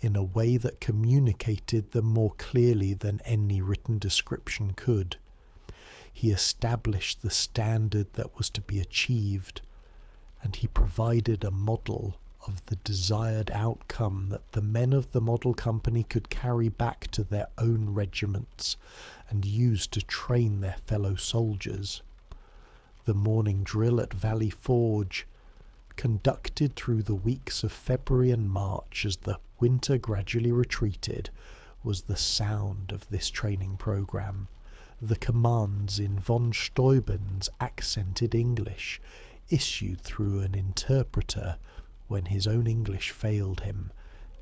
in a way that communicated them more clearly than any written description could. He established the standard that was to be achieved, and he provided a model of the desired outcome that the men of the model company could carry back to their own regiments and use to train their fellow soldiers. The morning drill at Valley Forge, conducted through the weeks of February and March as the winter gradually retreated, was the sound of this training program. The commands in von Steuben's accented English, issued through an interpreter when his own English failed him,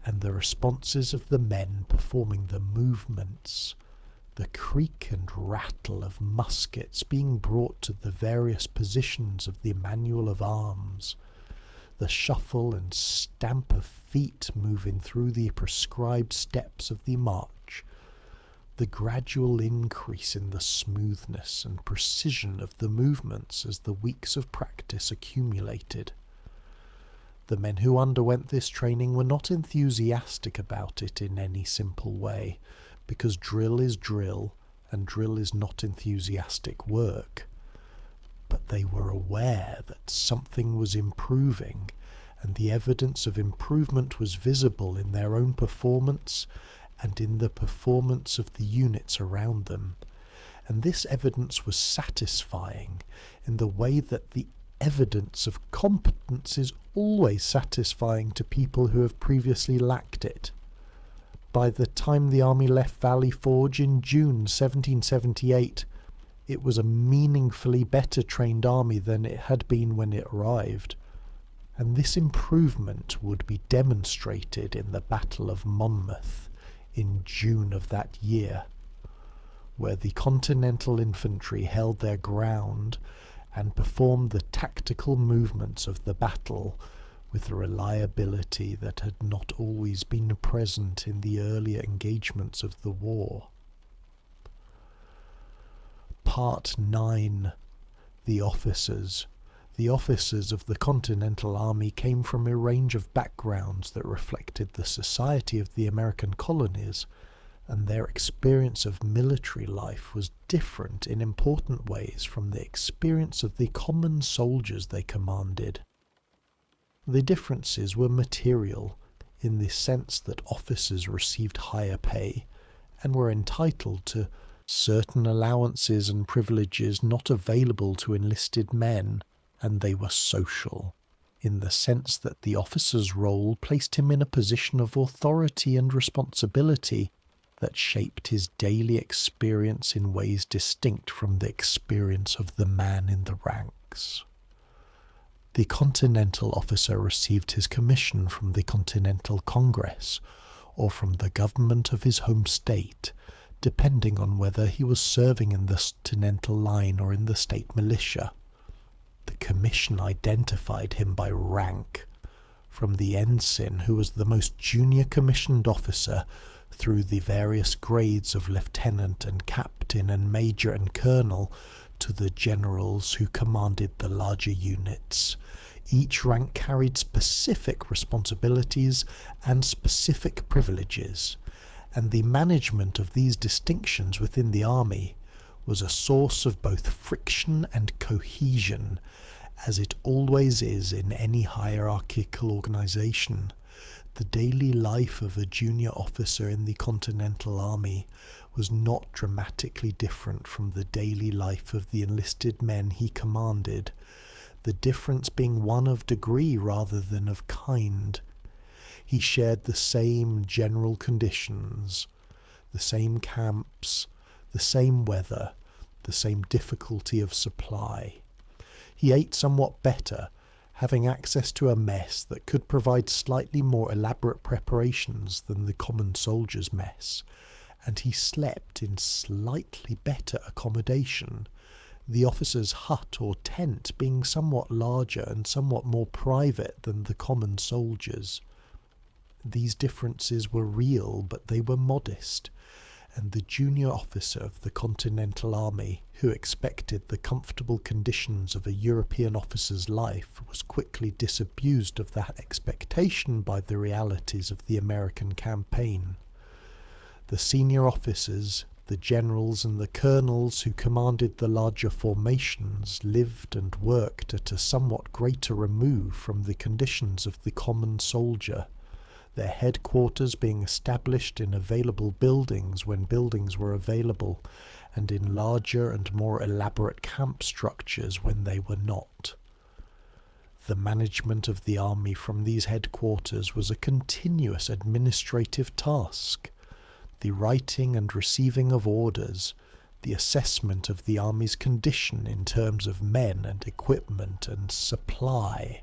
and the responses of the men performing the movements, the creak and rattle of muskets being brought to the various positions of the manual of arms, the shuffle and stamp of feet moving through the prescribed steps of the march, the gradual increase in the smoothness and precision of the movements as the weeks of practice accumulated. The men who underwent this training were not enthusiastic about it in any simple way, because drill is drill, and drill is not enthusiastic work. But they were aware that something was improving, and the evidence of improvement was visible in their own performance and in the performance of the units around them. And this evidence was satisfying in the way that the evidence of competence is always satisfying to people who have previously lacked it. By the time the army left Valley Forge in June 1778, it was a meaningfully better trained army than it had been when it arrived, and this improvement would be demonstrated in the Battle of Monmouth in June of that year, where the Continental infantry held their ground and performed the tactical movements of the battle with a reliability that had not always been present in the earlier engagements of the war. Part 9. The officers. The officers of the Continental Army came from a range of backgrounds that reflected the society of the American colonies, and their experience of military life was different in important ways from the experience of the common soldiers they commanded. The differences were material, in the sense that officers received higher pay, and were entitled to certain allowances and privileges not available to enlisted men, and they were social, in the sense that the officer's role placed him in a position of authority and responsibility that shaped his daily experience in ways distinct from the experience of the man in the ranks. The Continental officer received his commission from the Continental Congress, or from the government of his home state, depending on whether he was serving in the Continental line or in the state militia. The commission identified him by rank, from the ensign, who was the most junior commissioned officer, through the various grades of lieutenant and captain and major and colonel, to the generals who commanded the larger units. Each rank carried specific responsibilities and specific privileges, and the management of these distinctions within the army was a source of both friction and cohesion, as it always is in any hierarchical organization. The daily life of a junior officer in the Continental Army was not dramatically different from the daily life of the enlisted men he commanded, the difference being one of degree rather than of kind. He shared the same general conditions, the same camps, the same weather, the same difficulty of supply. He ate somewhat better, having access to a mess that could provide slightly more elaborate preparations than the common soldier's mess, and he slept in slightly better accommodation, the officer's hut or tent being somewhat larger and somewhat more private than the common soldier's. These differences were real, but they were modest, and the junior officer of the Continental Army, who expected the comfortable conditions of a European officer's life, was quickly disabused of that expectation by the realities of the American campaign. The senior officers, The generals and the colonels who commanded the larger formations lived and worked at a somewhat greater remove from the conditions of the common soldier, their headquarters being established in available buildings when buildings were available, and in larger and more elaborate camp structures when they were not. The management of the army from these headquarters was a continuous administrative task. The writing and receiving of orders, the assessment of the army's condition in terms of men and equipment and supply,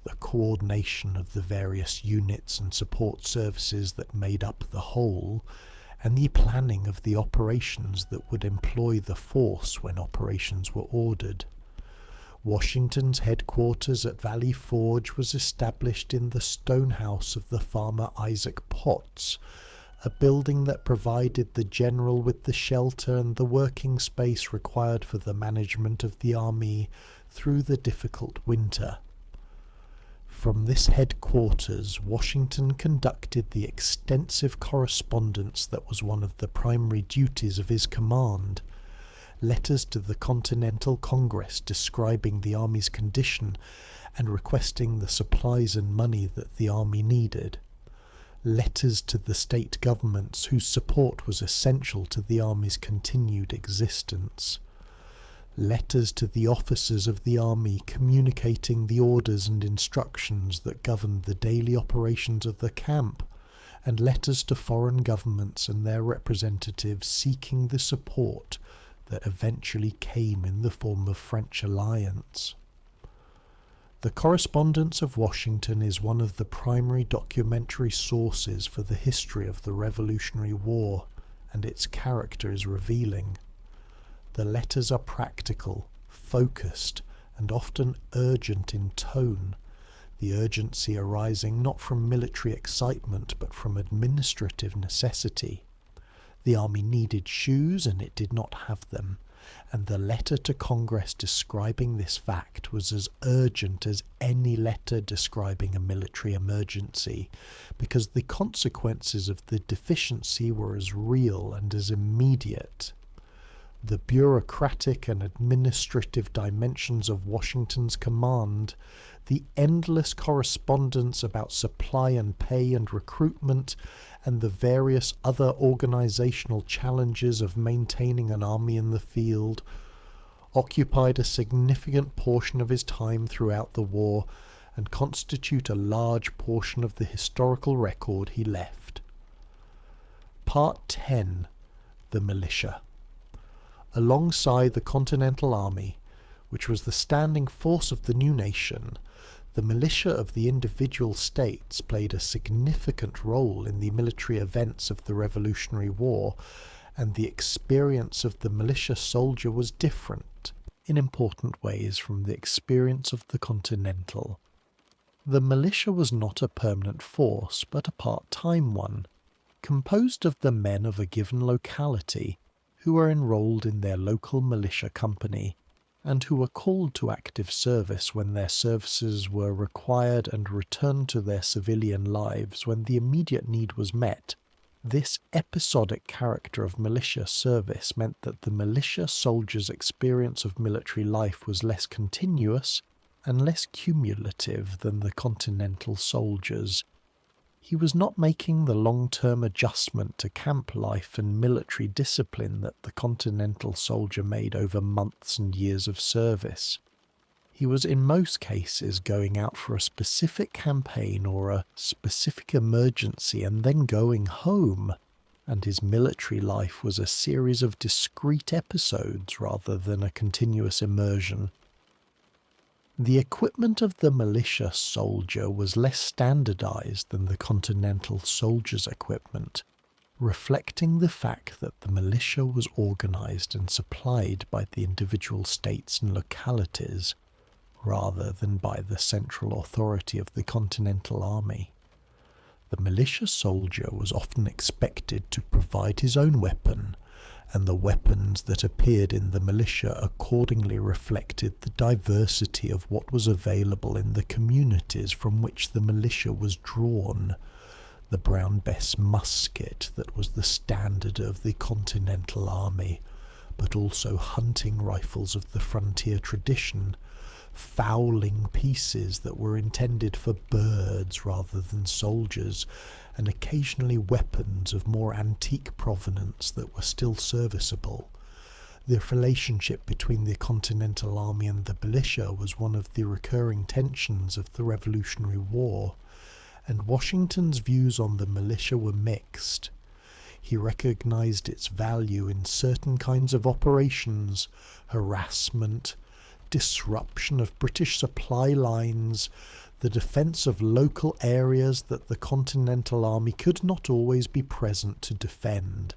the coordination of the various units and support services that made up the whole, and the planning of the operations that would employ the force when operations were ordered. Washington's headquarters at Valley Forge was established in the stone house of the farmer Isaac Potts, a building that provided the general with the shelter and the working space required for the management of the army through the difficult winter. From this headquarters, Washington conducted the extensive correspondence that was one of the primary duties of his command. Letters to the Continental Congress describing the army's condition and requesting the supplies and money that the army needed. Letters to the state governments whose support was essential to the army's continued existence. Letters to the officers of the army communicating the orders and instructions that governed the daily operations of the camp, and letters to foreign governments and their representatives seeking the support that eventually came in the form of French alliance. The correspondence of Washington is one of the primary documentary sources for the history of the Revolutionary War, and its character is revealing. The letters are practical, focused, and often urgent in tone, the urgency arising not from military excitement but from administrative necessity. The army needed shoes and it did not have them, and the letter to Congress describing this fact was as urgent as any letter describing a military emergency, because the consequences of the deficiency were as real and as immediate. The bureaucratic and administrative dimensions of Washington's command, the endless correspondence about supply and pay and recruitment, and the various other organizational challenges of maintaining an army in the field, occupied a significant portion of his time throughout the war and constitute a large portion of the historical record he left. Part 10. The Militia. Alongside the Continental Army, which was the standing force of the new nation, the militia of the individual states played a significant role in the military events of the Revolutionary War, and the experience of the militia soldier was different in important ways from the experience of the Continental. The militia was not a permanent force, but a part-time one, composed of the men of a given locality who were enrolled in their local militia company, and who were called to active service when their services were required and returned to their civilian lives when the immediate need was met. This episodic character of militia service meant that the militia soldier's experience of military life was less continuous and less cumulative than the Continental soldier's. He was not making the long-term adjustment to camp life and military discipline that the Continental soldier made over months and years of service. He was in most cases going out for a specific campaign or a specific emergency and then going home, and his military life was a series of discrete episodes rather than a continuous immersion. The equipment of the militia soldier was less standardized than the Continental soldier's equipment, reflecting the fact that the militia was organized and supplied by the individual states and localities, rather than by the central authority of the Continental Army. The militia soldier was often expected to provide his own weapon, and the weapons that appeared in the militia accordingly reflected the diversity of what was available in the communities from which the militia was drawn. the Brown Bess musket that was the standard of the Continental Army, but also hunting rifles of the frontier tradition, fowling pieces that were intended for birds rather than soldiers, and occasionally weapons of more antique provenance that were still serviceable. The relationship between the Continental Army and the militia was one of the recurring tensions of the Revolutionary War, and Washington's views on the militia were mixed. He recognized its value in certain kinds of operations, harassment, disruption of British supply lines, the defence of local areas that the Continental Army could not always be present to defend.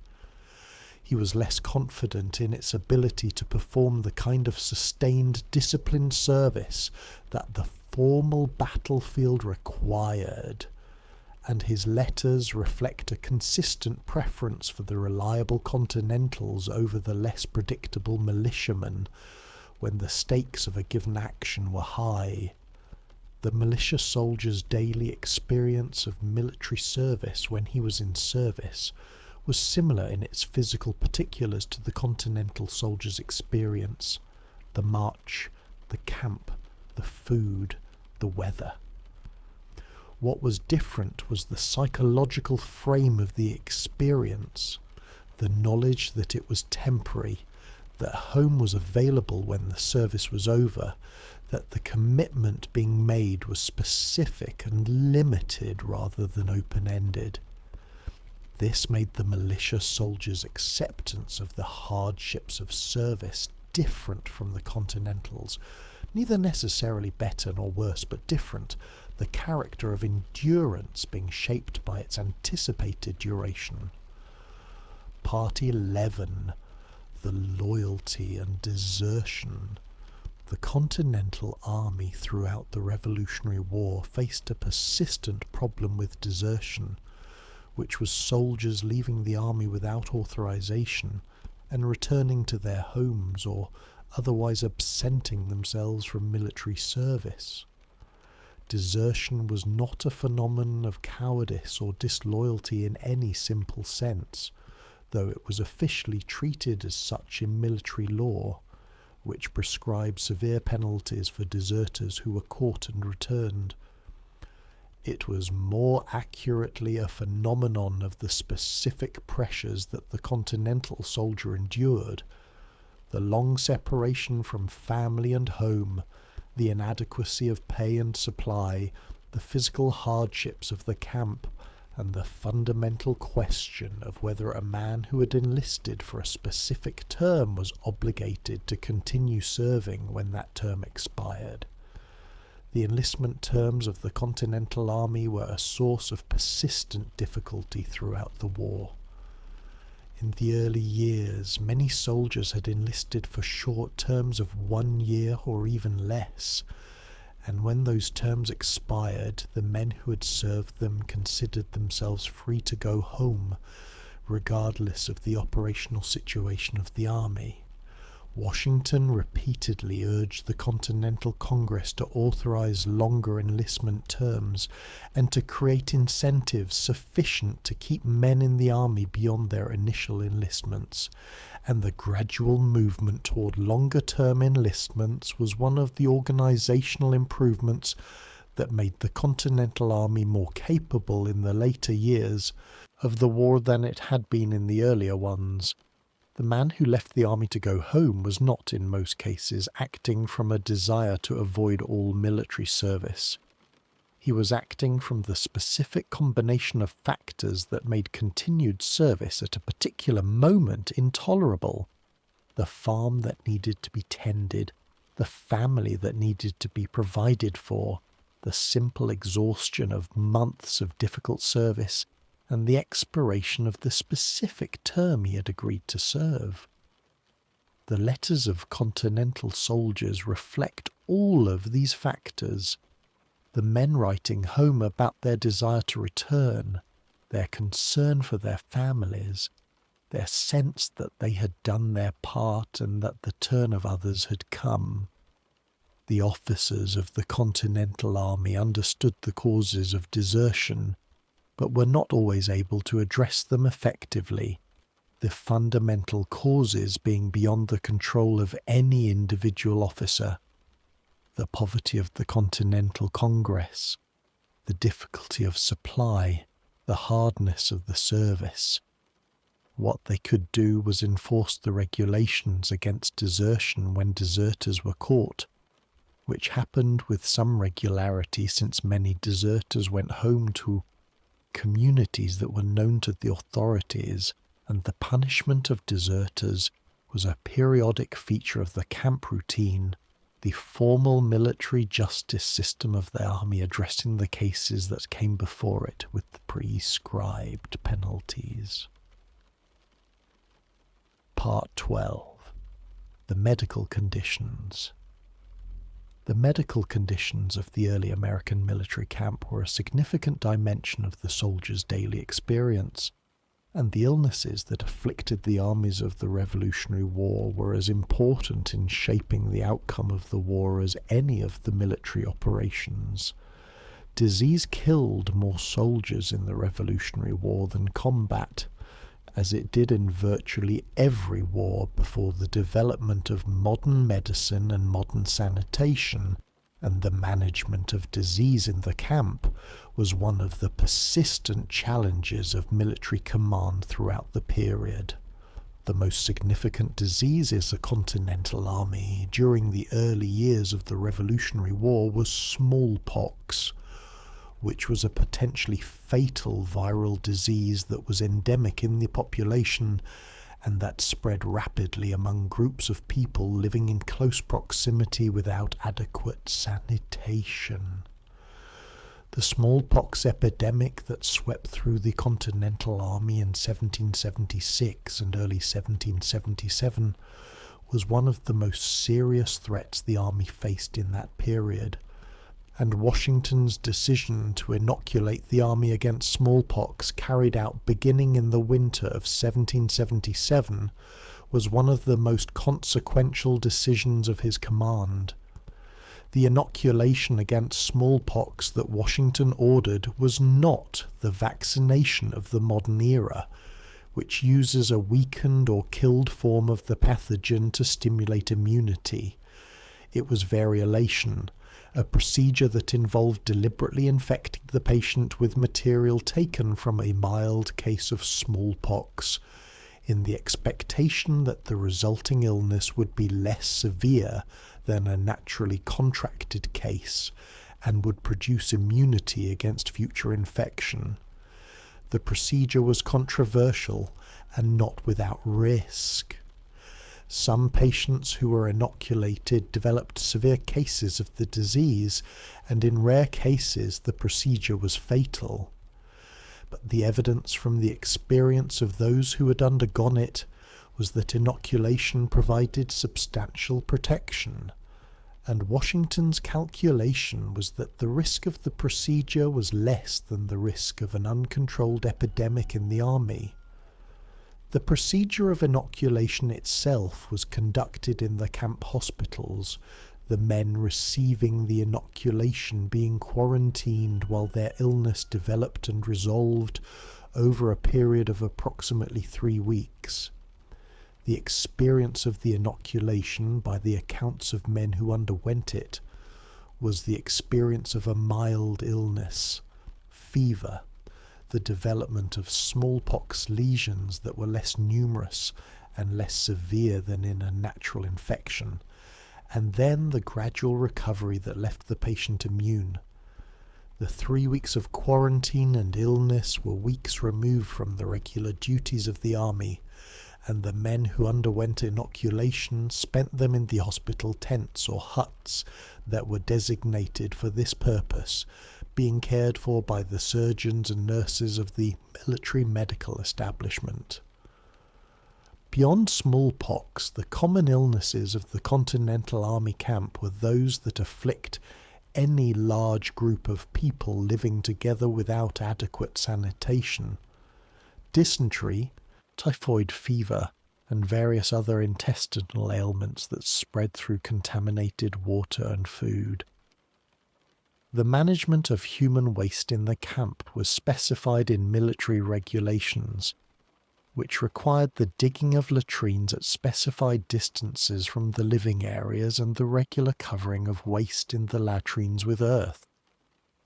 He was less confident in its ability to perform the kind of sustained, disciplined service that the formal battlefield required, and his letters reflect a consistent preference for the reliable Continentals over the less predictable militiamen when the stakes of a given action were high. The militia soldier's daily experience of military service when he was in service was similar in its physical particulars to the Continental soldier's experience: the march, the camp, the food, the weather. What was different was the psychological frame of the experience, the knowledge that it was temporary, that home was available when the service was over, that the commitment being made was specific and limited rather than open-ended. This made the militia soldier's acceptance of the hardships of service different from the Continentals, neither necessarily better nor worse, but different, the character of endurance being shaped by its anticipated duration. Part 11. The loyalty and desertion. The Continental Army throughout the Revolutionary War faced a persistent problem with desertion, which was soldiers leaving the army without authorization and returning to their homes or otherwise absenting themselves from military service. Desertion was not a phenomenon of cowardice or disloyalty in any simple sense, though it was officially treated as such in military law, which prescribed severe penalties for deserters who were caught and returned. It was more accurately a phenomenon of the specific pressures that the Continental soldier endured: the long separation from family and home, the inadequacy of pay and supply, the physical hardships of the camp, and the fundamental question of whether a man who had enlisted for a specific term was obligated to continue serving when that term expired. The enlistment terms of the Continental Army were a source of persistent difficulty throughout the war. In the early years, many soldiers had enlisted for short terms of 1 year or even less, and when those terms expired, the men who had served them considered themselves free to go home, regardless of the operational situation of the army. Washington repeatedly urged the Continental Congress to authorize longer enlistment terms and to create incentives sufficient to keep men in the army beyond their initial enlistments, and the gradual movement toward longer-term enlistments was one of the organizational improvements that made the Continental Army more capable in the later years of the war than it had been in the earlier ones. The man who left the army to go home was not, in most cases, acting from a desire to avoid all military service. He was acting from the specific combination of factors that made continued service at a particular moment intolerable: the farm that needed to be tended, the family that needed to be provided for, the simple exhaustion of months of difficult service, and the expiration of the specific term he had agreed to serve. The letters of Continental soldiers reflect all of these factors: the men writing home about their desire to return, their concern for their families, their sense that they had done their part and that the turn of others had come. The officers of the Continental Army understood the causes of desertion, but were not always able to address them effectively, the fundamental causes being beyond the control of any individual officer: the poverty of the Continental Congress, the difficulty of supply, the hardness of the service. What they could do was enforce the regulations against desertion when deserters were caught, which happened with some regularity since many deserters went home to communities that were known to the authorities, and the punishment of deserters was a periodic feature of the camp routine, the formal military justice system of the army addressing the cases that came before it with the prescribed penalties. Part 12. The medical conditions. The medical conditions of the early American military camp were a significant dimension of the soldiers' daily experience, and the illnesses that afflicted the armies of the Revolutionary War were as important in shaping the outcome of the war as any of the military operations. Disease killed more soldiers in the Revolutionary War than combat, as it did in virtually every war before the development of modern medicine and modern sanitation, and the management of disease in the camp was one of the persistent challenges of military command throughout the period. The most significant diseases the Continental Army during the early years of the Revolutionary War was smallpox, which was a potentially fatal viral disease that was endemic in the population and that spread rapidly among groups of people living in close proximity without adequate sanitation. The smallpox epidemic that swept through the Continental Army in 1776 and early 1777 was one of the most serious threats the army faced in that period, and Washington's decision to inoculate the army against smallpox, carried out beginning in the winter of 1777, was one of the most consequential decisions of his command. The inoculation against smallpox that Washington ordered was not the vaccination of the modern era, which uses a weakened or killed form of the pathogen to stimulate immunity. It was variolation, a procedure that involved deliberately infecting the patient with material taken from a mild case of smallpox, in the expectation that the resulting illness would be less severe than a naturally contracted case and would produce immunity against future infection. The procedure was controversial and not without risk. Some patients who were inoculated developed severe cases of the disease, and in rare cases the procedure was fatal. But the evidence from the experience of those who had undergone it was that inoculation provided substantial protection, and Washington's calculation was that the risk of the procedure was less than the risk of an uncontrolled epidemic in the army. The procedure of inoculation itself was conducted in the camp hospitals, the men receiving the inoculation being quarantined while their illness developed and resolved over a period of approximately 3 weeks. The experience of the inoculation, by the accounts of men who underwent it, was the experience of a mild illness, fever, the development of smallpox lesions that were less numerous and less severe than in a natural infection, and then the gradual recovery that left the patient immune. The 3 weeks of quarantine and illness were weeks removed from the regular duties of the army, and the men who underwent inoculation spent them in the hospital tents or huts that were designated for this purpose, being cared for by the surgeons and nurses of the military medical establishment. Beyond smallpox, the common illnesses of the Continental Army camp were those that afflict any large group of people living together without adequate sanitation. Dysentery, typhoid fever, and various other intestinal ailments that spread through contaminated water and food. The management of human waste in the camp was specified in military regulations, which required the digging of latrines at specified distances from the living areas and the regular covering of waste in the latrines with earth.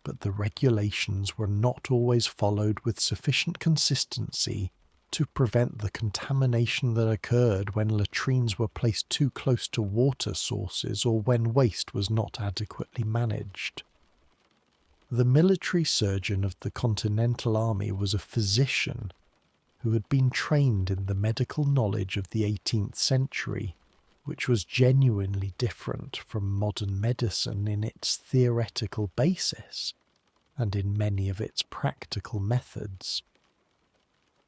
But the regulations were not always followed with sufficient consistency to prevent the contamination that occurred when latrines were placed too close to water sources or when waste was not adequately managed. The military surgeon of the Continental Army was a physician who had been trained in the medical knowledge of the 18th century, which was genuinely different from modern medicine in its theoretical basis and in many of its practical methods.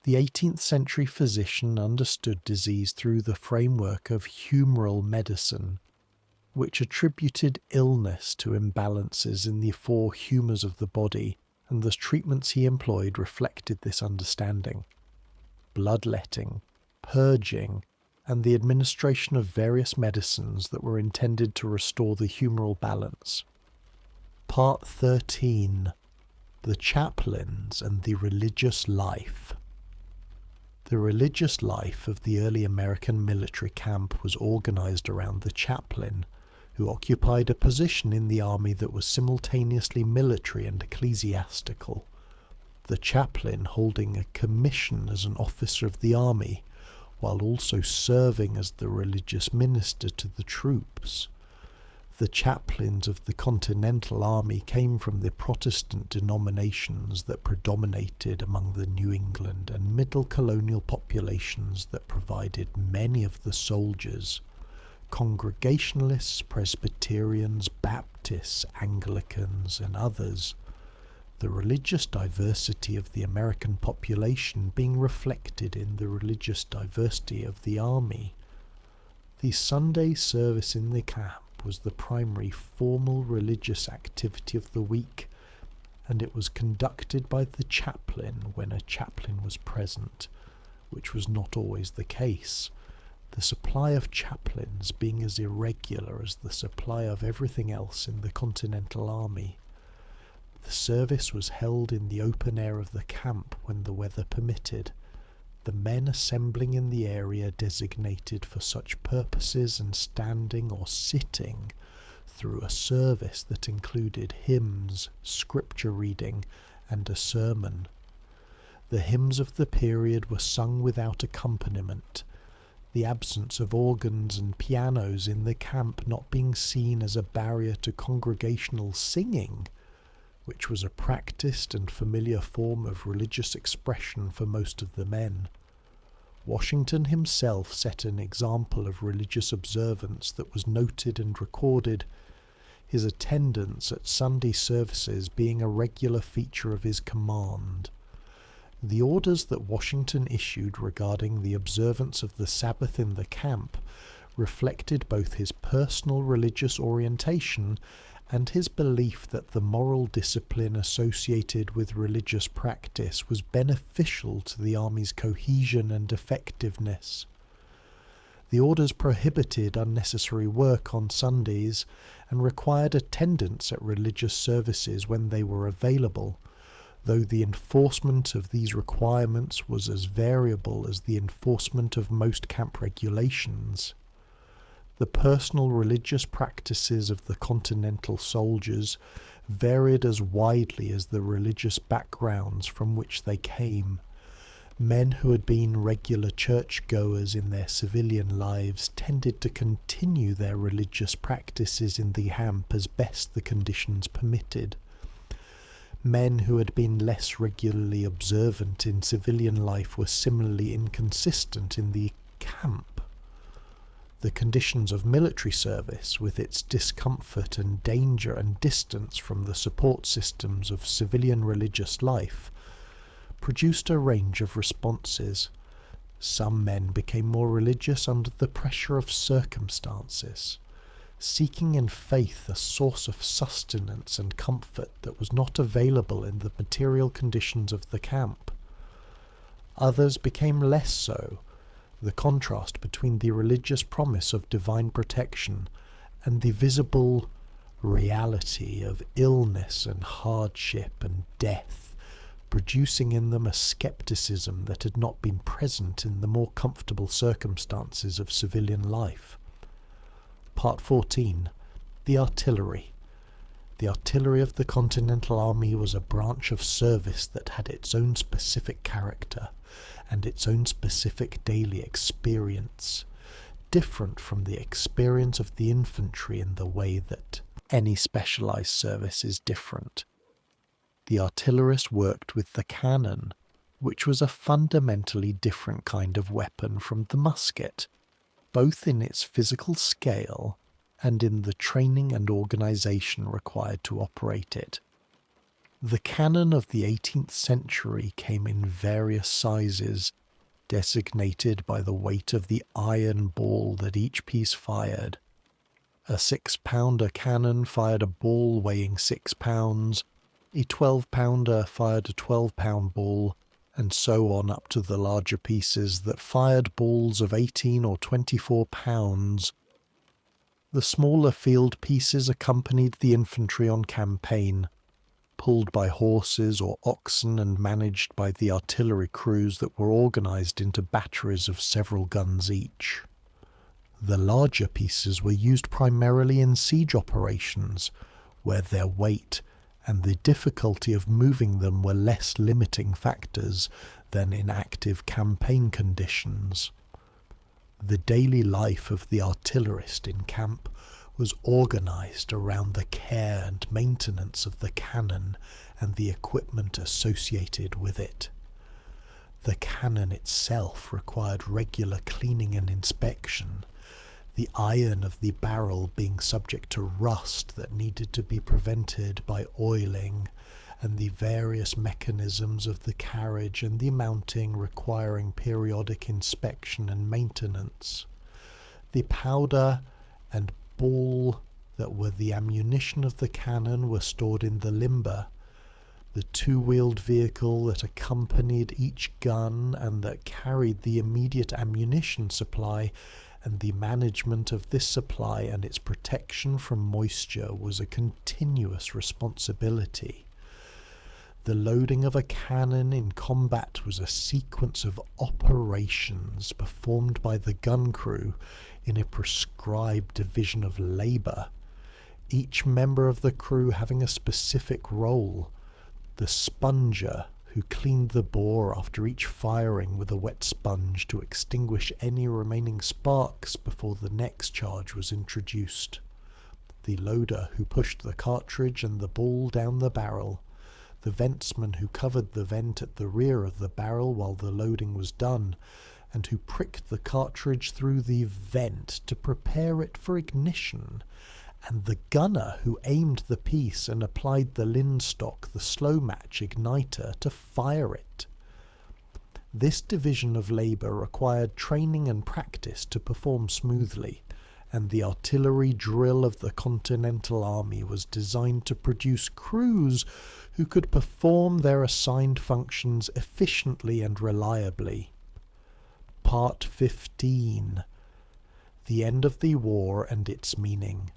The 18th century physician understood disease through the framework of humoral medicine, which attributed illness to imbalances in the four humours of the body, and the treatments he employed reflected this understanding. Bloodletting, purging, and the administration of various medicines that were intended to restore the humoral balance. Part 13. The Chaplains and the Religious Life. The religious life of the early American military camp was organized around the chaplain, who occupied a position in the army that was simultaneously military and ecclesiastical. The chaplain holding a commission as an officer of the army, while also serving as the religious minister to the troops. The chaplains of the Continental Army came from the Protestant denominations that predominated among the New England and middle colonial populations that provided many of the soldiers: Congregationalists, Presbyterians, Baptists, Anglicans, and others. The religious diversity of the American population being reflected in the religious diversity of the army. The Sunday service in the camp was the primary formal religious activity of the week, and it was conducted by the chaplain when a chaplain was present, which was not always the case, the supply of chaplains being as irregular as the supply of everything else in the Continental Army. The service was held in the open air of the camp when the weather permitted, the men assembling in the area designated for such purposes and standing or sitting through a service that included hymns, scripture reading, and a sermon. The hymns of the period were sung without accompaniment, the absence of organs and pianos in the camp not being seen as a barrier to congregational singing, which was a practiced and familiar form of religious expression for most of the men. Washington himself set an example of religious observance that was noted and recorded, his attendance at Sunday services being a regular feature of his command. The orders that Washington issued regarding the observance of the Sabbath in the camp reflected both his personal religious orientation and his belief that the moral discipline associated with religious practice was beneficial to the army's cohesion and effectiveness. The orders prohibited unnecessary work on Sundays and required attendance at religious services when they were available, though the enforcement of these requirements was as variable as the enforcement of most camp regulations. The personal religious practices of the Continental soldiers varied as widely as the religious backgrounds from which they came. Men who had been regular churchgoers in their civilian lives tended to continue their religious practices in the camp as best the conditions permitted. Men who had been less regularly observant in civilian life were similarly inconsistent in the camp. The conditions of military service, with its discomfort and danger and distance from the support systems of civilian religious life, produced a range of responses. Some men became more religious under the pressure of circumstances, seeking in faith a source of sustenance and comfort that was not available in the material conditions of the camp. Others became less so, the contrast between the religious promise of divine protection and the visible reality of illness and hardship and death, producing in them a skepticism that had not been present in the more comfortable circumstances of civilian life. Part 14. The Artillery. The artillery of the Continental Army was a branch of service that had its own specific character and its own specific daily experience, different from the experience of the infantry in the way that any specialized service is different. The artillerist worked with the cannon, which was a fundamentally different kind of weapon from the musket, both in its physical scale and in the training and organization required to operate it. The cannon of the 18th century came in various sizes, designated by the weight of the iron ball that each piece fired. A 6-pounder cannon fired a ball weighing 6 pounds, a 12-pounder fired a 12-pound ball, and so on up to the larger pieces that fired balls of 18 or 24 pounds. The smaller field pieces accompanied the infantry on campaign, pulled by horses or oxen and managed by the artillery crews that were organised into batteries of several guns each. The larger pieces were used primarily in siege operations, where their weight and the difficulty of moving them were less limiting factors than in active campaign conditions. The daily life of the artillerist in camp was organised around the care and maintenance of the cannon and the equipment associated with it. The cannon itself required regular cleaning and inspection, the iron of the barrel being subject to rust that needed to be prevented by oiling, and the various mechanisms of the carriage and the mounting requiring periodic inspection and maintenance. The powder and ball that were the ammunition of the cannon were stored in the limber. The two-wheeled vehicle that accompanied each gun and that carried the immediate ammunition supply and the management of this supply and its protection from moisture was a continuous responsibility. The loading of a cannon in combat was a sequence of operations performed by the gun crew in a prescribed division of labour, each member of the crew having a specific role. The sponger, who cleaned the bore after each firing with a wet sponge to extinguish any remaining sparks before the next charge was introduced. The loader, who pushed the cartridge and the ball down the barrel. The ventsman, who covered the vent at the rear of the barrel while the loading was done, and who pricked the cartridge through the vent to prepare it for ignition, and the gunner, who aimed the piece and applied the linstock, the slow match igniter, to fire it. This division of labour required training and practice to perform smoothly, and the artillery drill of the Continental Army was designed to produce crews who could perform their assigned functions efficiently and reliably. Part 15. The end of the war and its meaning.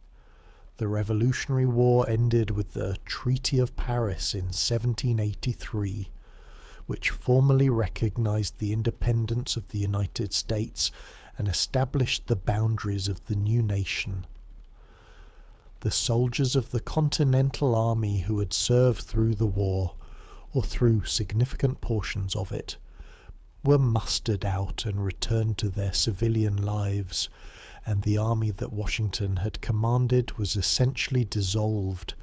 The Revolutionary War ended with the Treaty of Paris in 1783, which formally recognized the independence of the United States and established the boundaries of the new nation. The soldiers of the Continental Army who had served through the war, or through significant portions of it, were mustered out and returned to their civilian lives, and the army that Washington had commanded was essentially dissolved,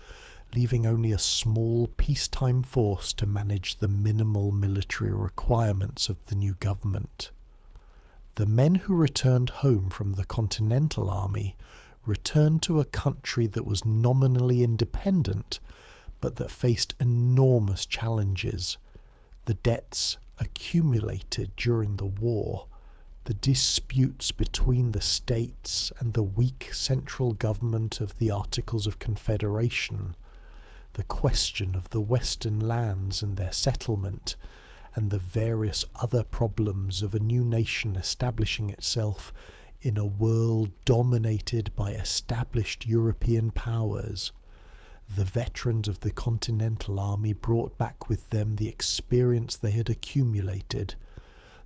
leaving only a small peacetime force to manage the minimal military requirements of the new government. The men who returned home from the Continental Army returned to a country that was nominally independent, but that faced enormous challenges. The debts accumulated during the war, the disputes between the states and the weak central government of the Articles of Confederation, the question of the Western lands and their settlement, and the various other problems of a new nation establishing itself In a world dominated by established European powers, the veterans of the Continental Army brought back with them the experience they had accumulated,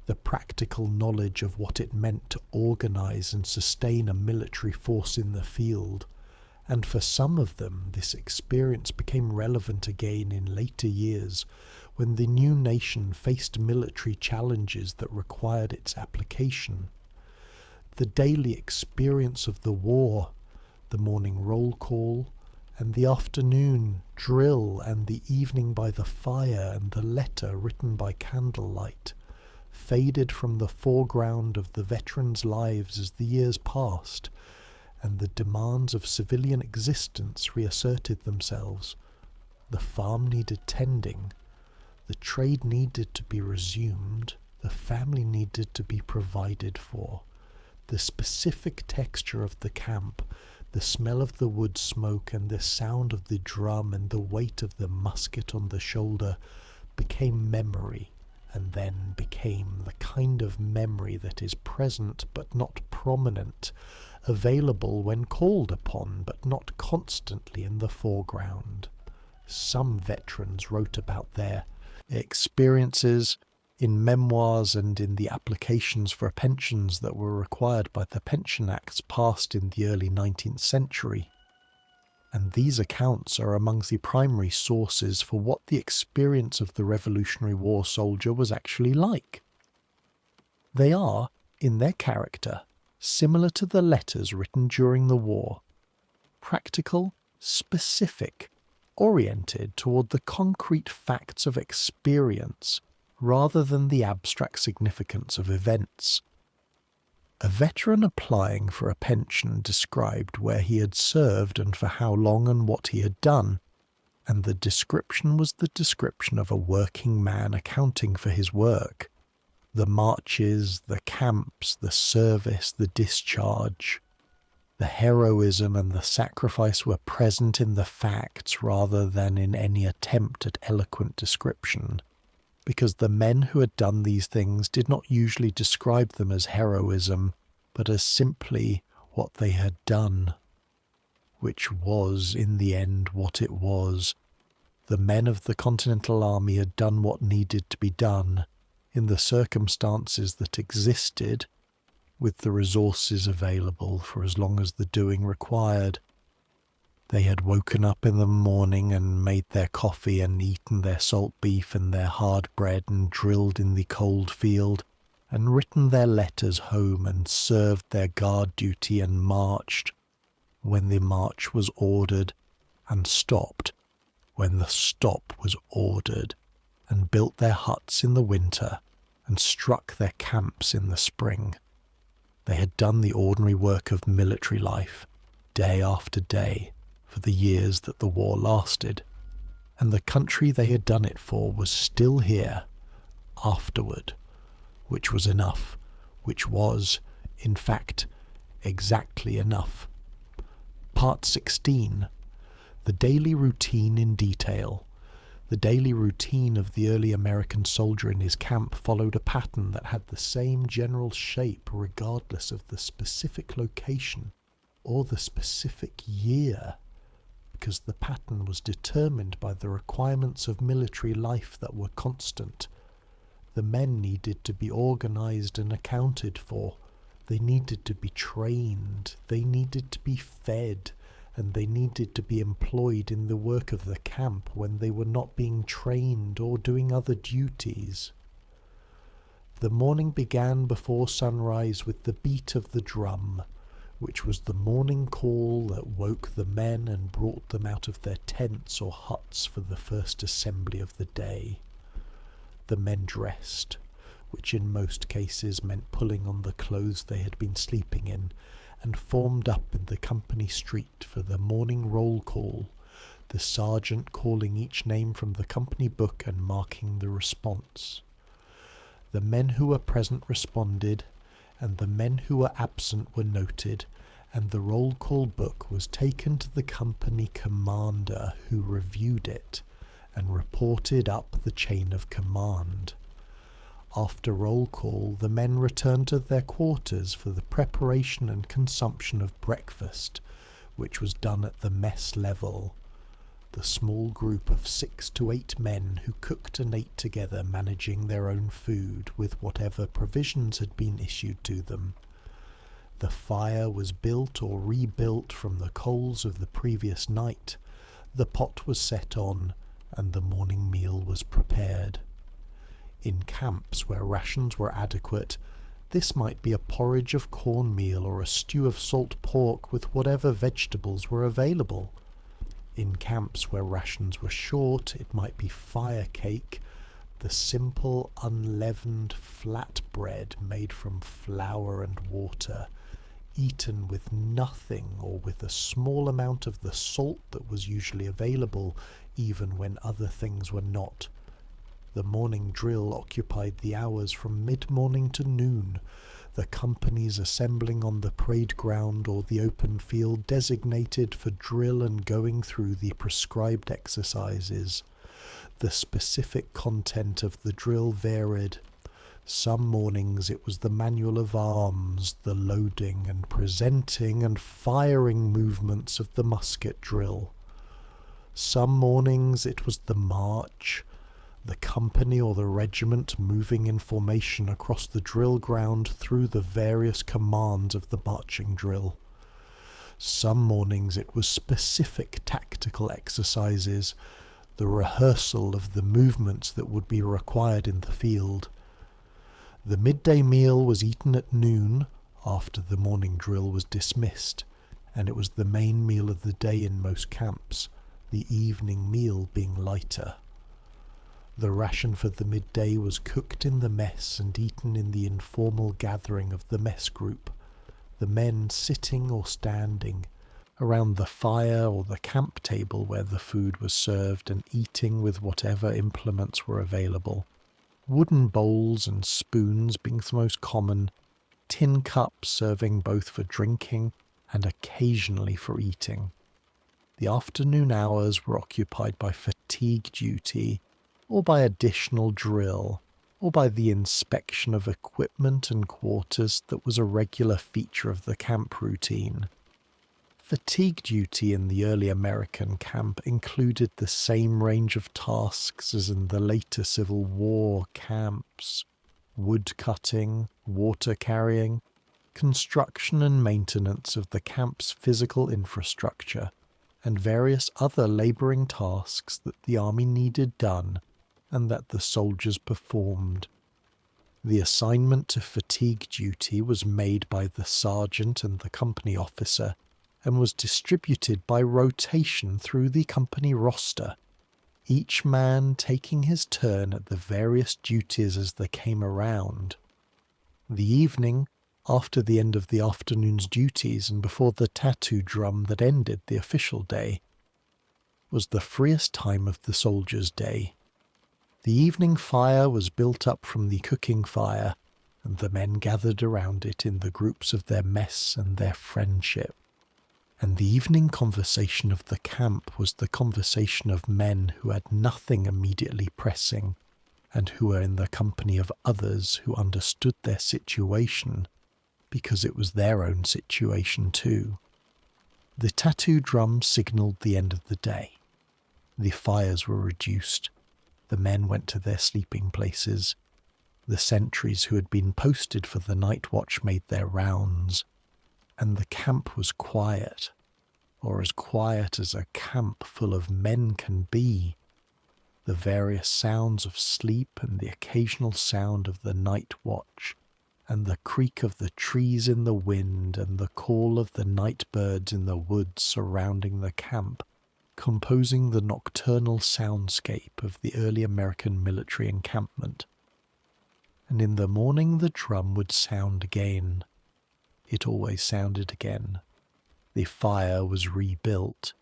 the practical knowledge of what it meant to organize and sustain a military force in the field, and for some of them this experience became relevant again in later years when the new nation faced military challenges that required its application. The daily experience of the war, the morning roll call, and the afternoon drill, and the evening by the fire, and the letter written by candlelight, faded from the foreground of the veterans' lives as the years passed, and the demands of civilian existence reasserted themselves. The farm needed tending, the trade needed to be resumed, the family needed to be provided for. The specific texture of the camp, the smell of the wood smoke and the sound of the drum and the weight of the musket on the shoulder became memory, and then became the kind of memory that is present but not prominent, available when called upon but not constantly in the foreground. Some veterans wrote about their experiences in memoirs and in the applications for pensions that were required by the Pension Acts passed in the early 19th century. And these accounts are amongst the primary sources for what the experience of the Revolutionary War soldier was actually like. They are, in their character, similar to the letters written during the war, practical, specific, oriented toward the concrete facts of experience rather than the abstract significance of events. A veteran applying for a pension described where he had served and for how long and what he had done, and the description was the description of a working man accounting for his work. The marches, the camps, the service, the discharge, the heroism and the sacrifice were present in the facts rather than in any attempt at eloquent description, because the men who had done these things did not usually describe them as heroism, but as simply what they had done, which was, in the end, what it was. The men of the Continental Army had done what needed to be done, in the circumstances that existed, with the resources available for as long as the doing required. They had woken up in the morning and made their coffee and eaten their salt beef and their hard bread and drilled in the cold field and written their letters home and served their guard duty and marched when the march was ordered and stopped when the stop was ordered, and built their huts in the winter and struck their camps in the spring. They had done the ordinary work of military life, day after day, for the years that the war lasted, and the country they had done it for was still here, afterward, which was enough, which was, in fact, exactly enough. Part 16. The daily routine in detail. The daily routine of the early American soldier in his camp followed a pattern that had the same general shape regardless of the specific location or the specific year, because the pattern was determined by the requirements of military life that were constant. The men needed to be organized and accounted for. They needed to be trained. They needed to be fed. And they needed to be employed in the work of the camp when they were not being trained or doing other duties. The morning began before sunrise with the beat of the drum, which was the morning call that woke the men and brought them out of their tents or huts for the first assembly of the day. The men dressed, which in most cases meant pulling on the clothes they had been sleeping in, and formed up in the company street for the morning roll call, the sergeant calling each name from the company book and marking the response. The men who were present responded, and the men who were absent were noted, and the roll call book was taken to the company commander, who reviewed it and reported up the chain of command. After roll call, the men returned to their quarters for the preparation and consumption of breakfast, which was done at the mess level. The small group of 6 to 8 men who cooked and ate together, managing their own food with whatever provisions had been issued to them. The fire was built or rebuilt from the coals of the previous night. The pot was set on, and the morning meal was prepared. In camps where rations were adequate, this might be a porridge of cornmeal or a stew of salt pork with whatever vegetables were available. In camps where rations were short, it might be fire cake, the simple unleavened flat bread made from flour and water, eaten with nothing or with a small amount of the salt that was usually available, even when other things were not. The morning drill occupied the hours from mid-morning to noon, the companies assembling on the parade ground or the open field designated for drill and going through the prescribed exercises. The specific content of the drill varied. Some mornings it was the manual of arms, the loading and presenting and firing movements of the musket drill. Some mornings it was the march, the company or the regiment moving in formation across the drill ground through the various commands of the marching drill. Some mornings it was specific tactical exercises, the rehearsal of the movements that would be required in the field. The midday meal was eaten at noon, after the morning drill was dismissed, and it was the main meal of the day in most camps, the evening meal being lighter. The ration for the midday was cooked in the mess and eaten in the informal gathering of the mess group, the men sitting or standing around the fire or the camp table where the food was served and eating with whatever implements were available. Wooden bowls and spoons being the most common, tin cups serving both for drinking and occasionally for eating. The afternoon hours were occupied by fatigue duty, or by additional drill, or by the inspection of equipment and quarters that was a regular feature of the camp routine. Fatigue duty in the early American camp included the same range of tasks as in the later Civil War camps: wood cutting, water carrying, construction and maintenance of the camp's physical infrastructure, and various other labouring tasks that the army needed done and that the soldiers performed. The assignment to fatigue duty was made by the sergeant and the company officer, and was distributed by rotation through the company roster, each man taking his turn at the various duties as they came around. The evening, after the end of the afternoon's duties and before the tattoo drum that ended the official day, was the freest time of the soldiers' day. The evening fire was built up from the cooking fire, and the men gathered around it in the groups of their mess and their friendship. And the evening conversation of the camp was the conversation of men who had nothing immediately pressing, and who were in the company of others who understood their situation, because it was their own situation too. The tattoo drum signalled the end of the day. The fires were reduced. The men went to their sleeping places. The sentries who had been posted for the night watch made their rounds, and the camp was quiet, or as quiet as a camp full of men can be. The various sounds of sleep and the occasional sound of the night watch, and the creak of the trees in the wind and the call of the night birds in the woods surrounding the camp, composing the nocturnal soundscape of the early American military encampment. And in the morning the drum would sound again. It always sounded again. The fire was rebuilt.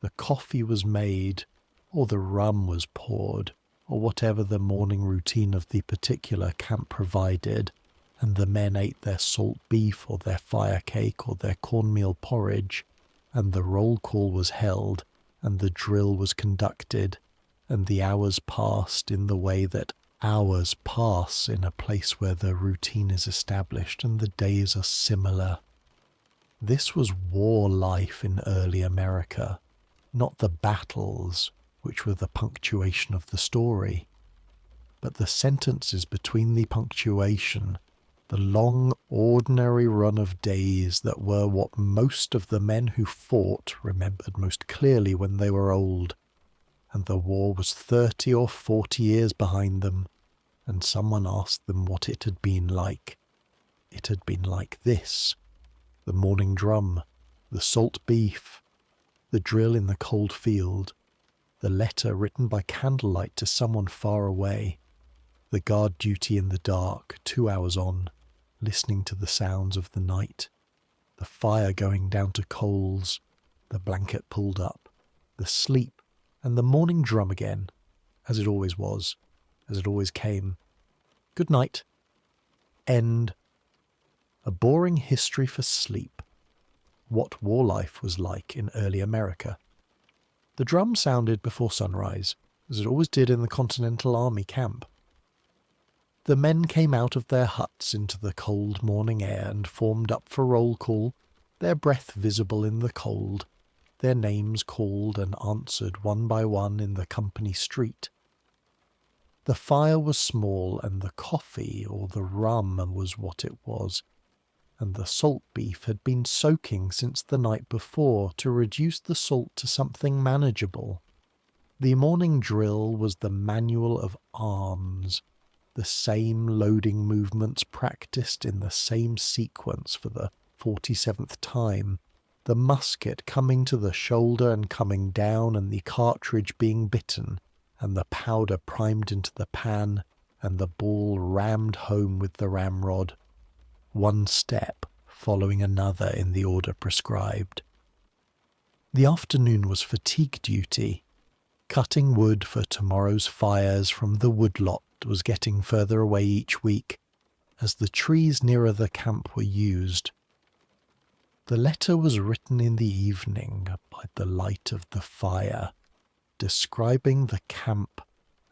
The coffee was made, or the rum was poured, or whatever the morning routine of the particular camp provided, and the men ate their salt beef or their fire cake or their cornmeal porridge, and the roll call was held, and the drill was conducted, and the hours passed in the way that Hours pass in a place where the routine is established and the days are similar. This was war life in early America, not the battles, which were the punctuation of the story, but the sentences between the punctuation, the long ordinary run of days that were what most of the men who fought remembered most clearly when they were old, and the war was 30 or 40 years behind them, and someone asked them what it had been like. It had been like this: the morning drum, the salt beef, the drill in the cold field, the letter written by candlelight to someone far away, the guard duty in the dark, 2 hours on, listening to the sounds of the night, the fire going down to coals, the blanket pulled up, the sleep, and the morning drum again, as it always was, as it always came. Good night. End. A boring history for sleep. What war life was like in early America. The drum sounded before sunrise, as it always did in the Continental Army camp. The men came out of their huts into the cold morning air and formed up for roll call, their breath visible in the cold, their names called and answered one by one in the company street. The fire was small, and the coffee or the rum was what it was, and the salt beef had been soaking since the night before to reduce the salt to something manageable. The morning drill was the manual of arms, the same loading movements practiced in the same sequence for the 47th time, the musket coming to the shoulder and coming down, and the cartridge being bitten, and the powder primed into the pan, and the ball rammed home with the ramrod, one step following another in the order prescribed. The afternoon was fatigue duty. Cutting wood for tomorrow's fires from the woodlot was getting further away each week, as the trees nearer the camp were used. The letter was written in the evening by the light of the fire, describing the camp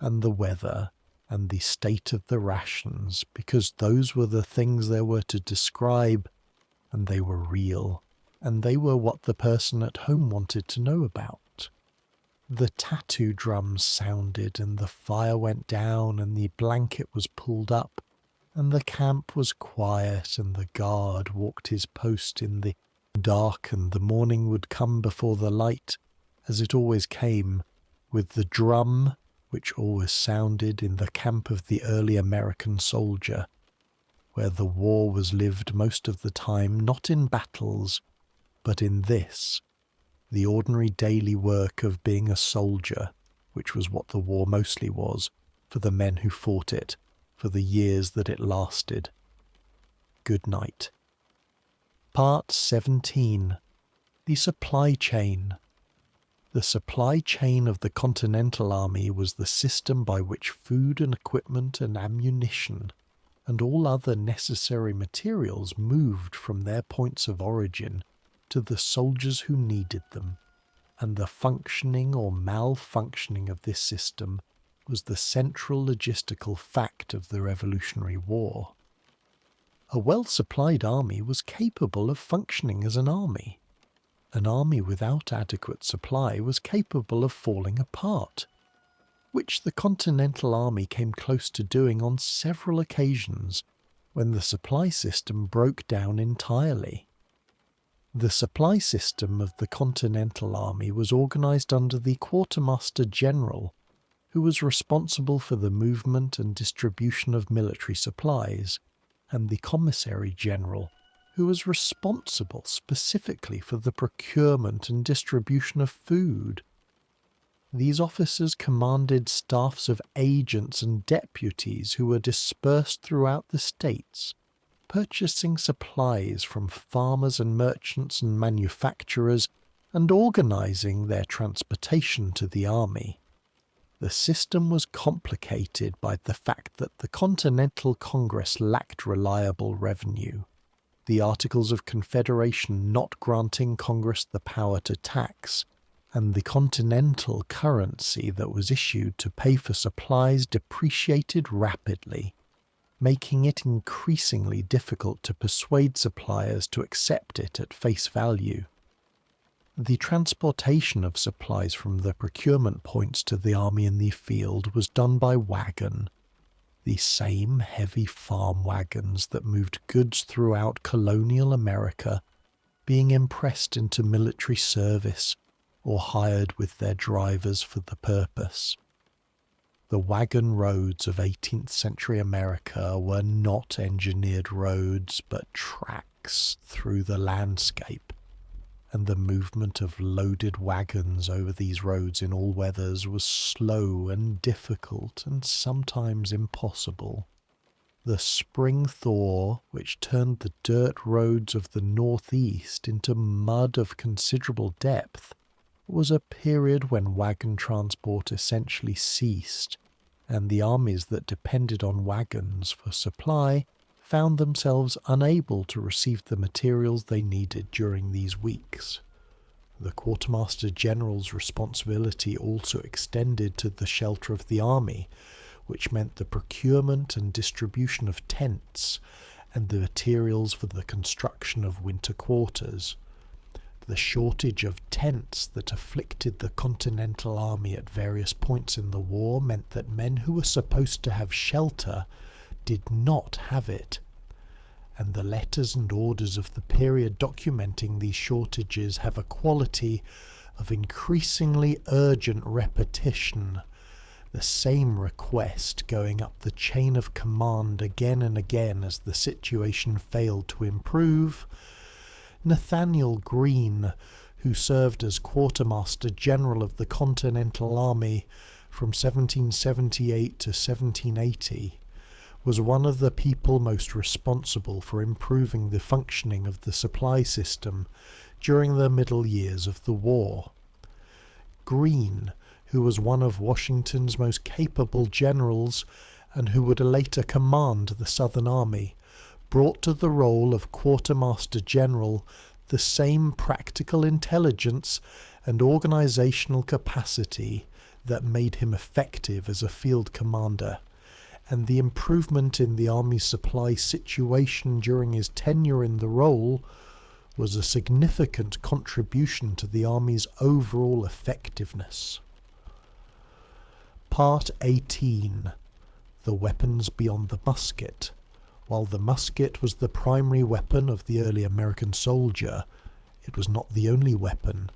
and the weather and the state of the rations, because those were the things there were to describe, and they were real, and they were what the person at home wanted to know about. The tattoo drums sounded, and the fire went down, and the blanket was pulled up, and the camp was quiet, and the guard walked his post in the dark, and the morning would come before the light, as it always came, with the drum, which always sounded in the camp of the early American soldier, where the war was lived most of the time not in battles, but in this, the ordinary daily work of being a soldier, which was what the war mostly was, for the men who fought it, for the years that it lasted. Good night. Part 17. The Supply Chain. The supply chain of the Continental Army was the system by which food and equipment and ammunition and all other necessary materials moved from their points of origin to the soldiers who needed them, and the functioning or malfunctioning of this system was the central logistical fact of the Revolutionary War. A well-supplied army was capable of functioning as an army. An army without adequate supply was capable of falling apart, which the Continental Army came close to doing on several occasions when the supply system broke down entirely. The supply system of the Continental Army was organized under the Quartermaster General, who was responsible for the movement and distribution of military supplies, and the Commissary General, who was responsible specifically for the procurement and distribution of food. These officers commanded staffs of agents and deputies who were dispersed throughout the states, purchasing supplies from farmers and merchants and manufacturers, and organizing their transportation to the army. The system was complicated by the fact that the Continental Congress lacked reliable revenue, the Articles of Confederation not granting Congress the power to tax, and the continental currency that was issued to pay for supplies depreciated rapidly, making it increasingly difficult to persuade suppliers to accept it at face value. The transportation of supplies from the procurement points to the army in the field was done by wagon, the same heavy farm wagons that moved goods throughout colonial America, being impressed into military service or hired with their drivers for the purpose. The wagon roads of 18th century America were not engineered roads but tracks through the landscape, and the movement of loaded wagons over these roads in all weathers was slow and difficult and sometimes impossible. The spring thaw, which turned the dirt roads of the northeast into mud of considerable depth, was a period when wagon transport essentially ceased, and the armies that depended on wagons for supply found themselves unable to receive the materials they needed during these weeks. The Quartermaster General's responsibility also extended to the shelter of the army, which meant the procurement and distribution of tents and the materials for the construction of winter quarters. The shortage of tents that afflicted the Continental Army at various points in the war meant that men who were supposed to have shelter did not have it, and the letters and orders of the period documenting these shortages have a quality of increasingly urgent repetition, the same request going up the chain of command again and again as the situation failed to improve. Nathaniel Greene, who served as Quartermaster General of the Continental Army from 1778 to 1780, was one of the people most responsible for improving the functioning of the supply system during the middle years of the war. Greene, who was one of Washington's most capable generals and who would later command the Southern Army, brought to the role of Quartermaster General the same practical intelligence and organizational capacity that made him effective as a field commander, and the improvement in the Army's supply situation during his tenure in the role was a significant contribution to the Army's overall effectiveness. Part 18. The Weapons Beyond the Musket. While the musket was the primary weapon of the early American soldier, it was not the only weapon,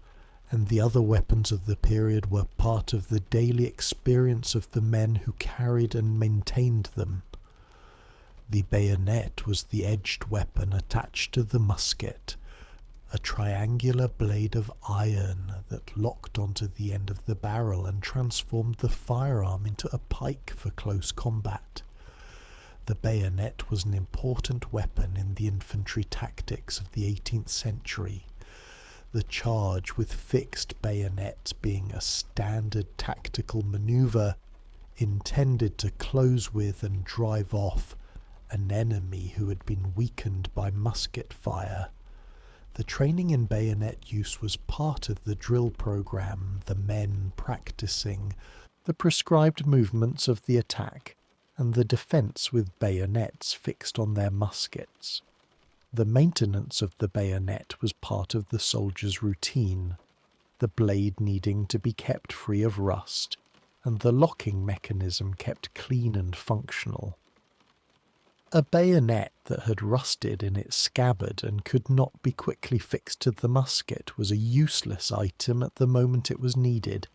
and the other weapons of the period were part of the daily experience of the men who carried and maintained them. The bayonet was the edged weapon attached to the musket, a triangular blade of iron that locked onto the end of the barrel and transformed the firearm into a pike for close combat. The bayonet was an important weapon in the infantry tactics of the 18th century, the charge with fixed bayonets being a standard tactical maneuver intended to close with and drive off an enemy who had been weakened by musket fire. The training in bayonet use was part of the drill program, the men practicing the prescribed movements of the attack and the defence with bayonets fixed on their muskets. The maintenance of the bayonet was part of the soldier's routine, the blade needing to be kept free of rust, and the locking mechanism kept clean and functional. A bayonet that had rusted in its scabbard and could not be quickly fixed to the musket was a useless item at the moment it was needed,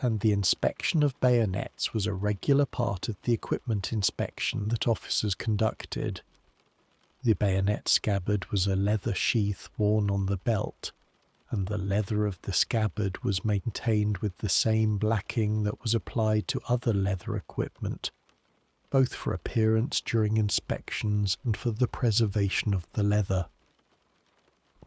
and the inspection of bayonets was a regular part of the equipment inspection that officers conducted. The bayonet scabbard was a leather sheath worn on the belt, and the leather of the scabbard was maintained with the same blacking that was applied to other leather equipment, both for appearance during inspections and for the preservation of the leather.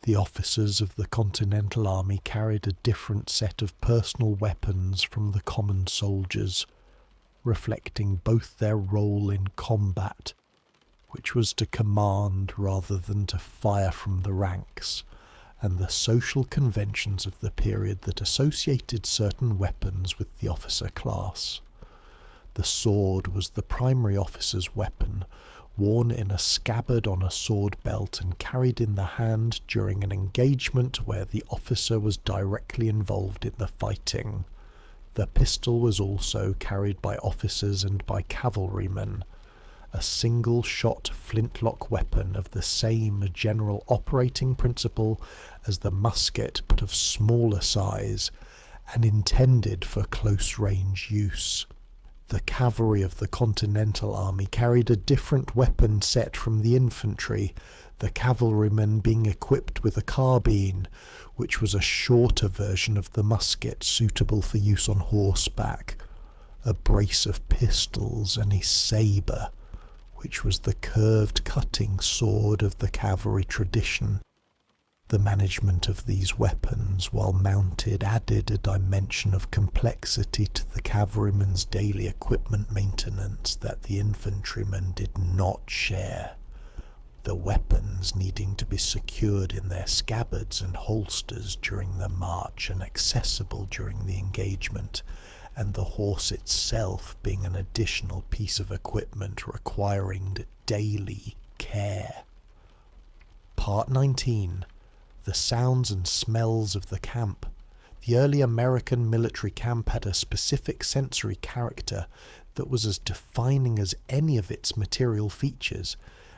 The officers of the Continental Army carried a different set of personal weapons from the common soldiers, reflecting both their role in combat, which was to command rather than to fire from the ranks, and the social conventions of the period that associated certain weapons with the officer class. The sword was the primary officer's weapon, worn in a scabbard on a sword belt and carried in the hand during an engagement where the officer was directly involved in the fighting. The pistol was also carried by officers and by cavalrymen, a single-shot flintlock weapon of the same general operating principle as the musket but of smaller size, and intended for close-range use. The cavalry of the Continental Army carried a different weapon set from the infantry, the cavalrymen being equipped with a carbine, which was a shorter version of the musket suitable for use on horseback, a brace of pistols, and a sabre, which was the curved cutting sword of the cavalry tradition. The management of these weapons, while mounted, added a dimension of complexity to the cavalryman's daily equipment maintenance that the infantrymen did not share. The weapons needing to be secured in their scabbards and holsters during the march and accessible during the engagement, and the horse itself being an additional piece of equipment requiring daily care. Part 19. The sounds and smells of the camp. The early American military camp had a specific sensory character that was as defining as any of its material features,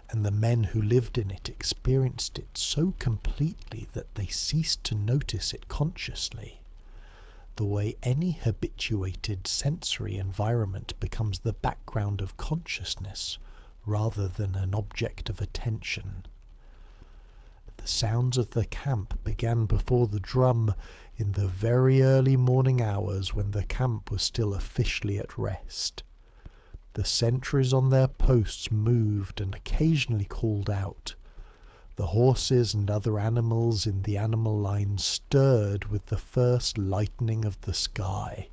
and the men who lived in it experienced it so completely that they ceased to notice it consciously. The way any habituated sensory environment becomes the background of consciousness rather than an object of attention. The sounds of the camp began before the drum in the very early morning hours when the camp was still officially at rest. The sentries on their posts moved and occasionally called out. The horses and other animals in the animal line stirred with the first lightening of the sky.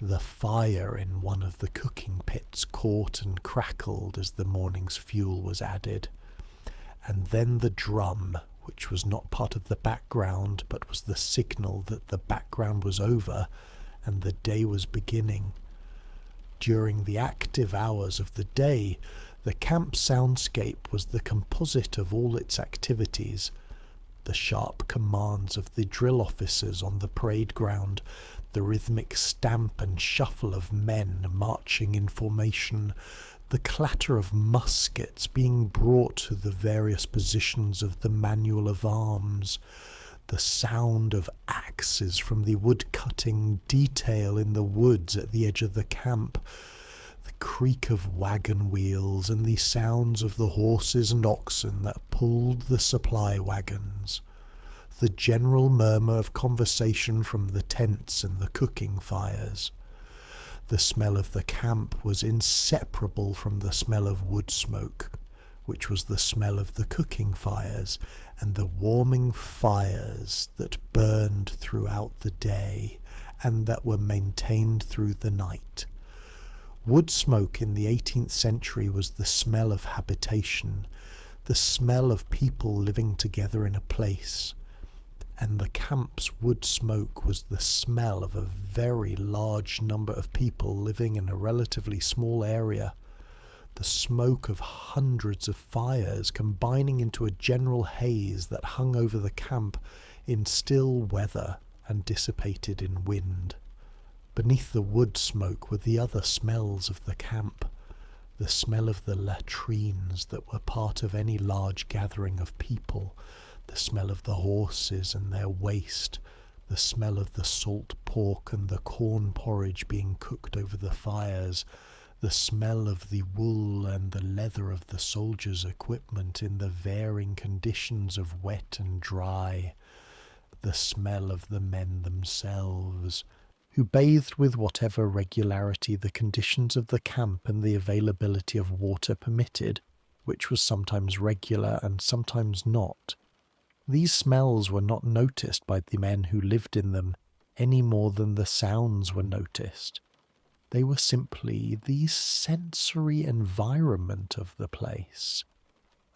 The fire in one of the cooking pits caught and crackled as the morning's fuel was added. And then the drum, which was not part of the background but was the signal that the background was over and the day was beginning. During the active hours of the day, the camp soundscape was the composite of all its activities: the sharp commands of the drill officers on the parade ground, the rhythmic stamp and shuffle of men marching in formation, the clatter of muskets being brought to the various positions of the manual of arms, the sound of axes from the wood-cutting detail in the woods at the edge of the camp, the creak of wagon wheels and the sounds of the horses and oxen that pulled the supply wagons, the general murmur of conversation from the tents and the cooking fires. The smell of the camp was inseparable from the smell of wood smoke, which was the smell of the cooking fires and the warming fires that burned throughout the day and that were maintained through the night. Wood smoke in the 18th century was the smell of habitation, the smell of people living together in a place, and the camp's wood smoke was the smell of a very large number of people living in a relatively small area, the smoke of hundreds of fires combining into a general haze that hung over the camp in still weather and dissipated in wind. Beneath the wood smoke were the other smells of the camp, the smell of the latrines that were part of any large gathering of people, the smell of the horses and their waste, the smell of the salt pork and the corn porridge being cooked over the fires, the smell of the wool and the leather of the soldiers' equipment in the varying conditions of wet and dry, the smell of the men themselves, who bathed with whatever regularity the conditions of the camp and the availability of water permitted, which was sometimes regular and sometimes not. These smells were not noticed by the men who lived in them any more than the sounds were noticed. They were simply the sensory environment of the place.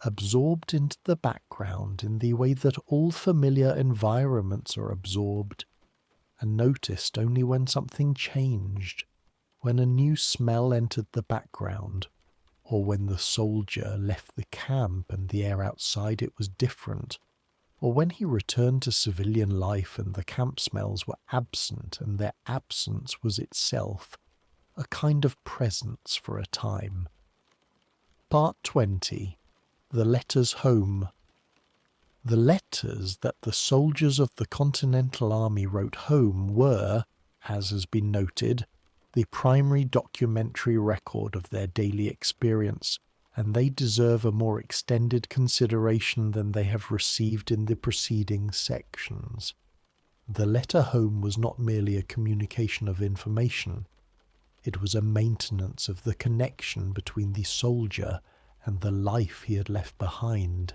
absorbed into the background in the way that all familiar environments are absorbed, and noticed only when something changed, when a new smell entered the background, or when the soldier left the camp and the air outside it was different, or when he returned to civilian life and the camp smells were absent and their absence was itself a kind of presence for a time. Part 20. The Letters Home. The letters that the soldiers of the Continental Army wrote home were, as has been noted, the primary documentary record of their daily experience, and they deserve a more extended consideration than they have received in the preceding sections. The letter home was not merely a communication of information. It was a maintenance of the connection between the soldier and the life he had left behind,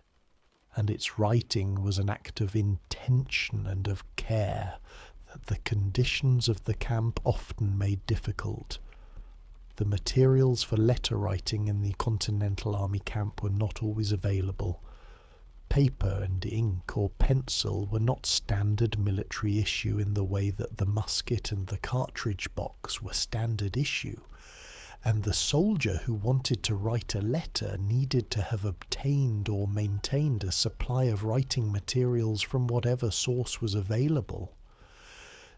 and its writing was an act of intention and of care that the conditions of the camp often made difficult. The materials for letter writing in the Continental Army camp were not always available. Paper and ink or pencil were not standard military issue in the way that the musket and the cartridge box were standard issue, and the soldier who wanted to write a letter needed to have obtained or maintained a supply of writing materials from whatever source was available.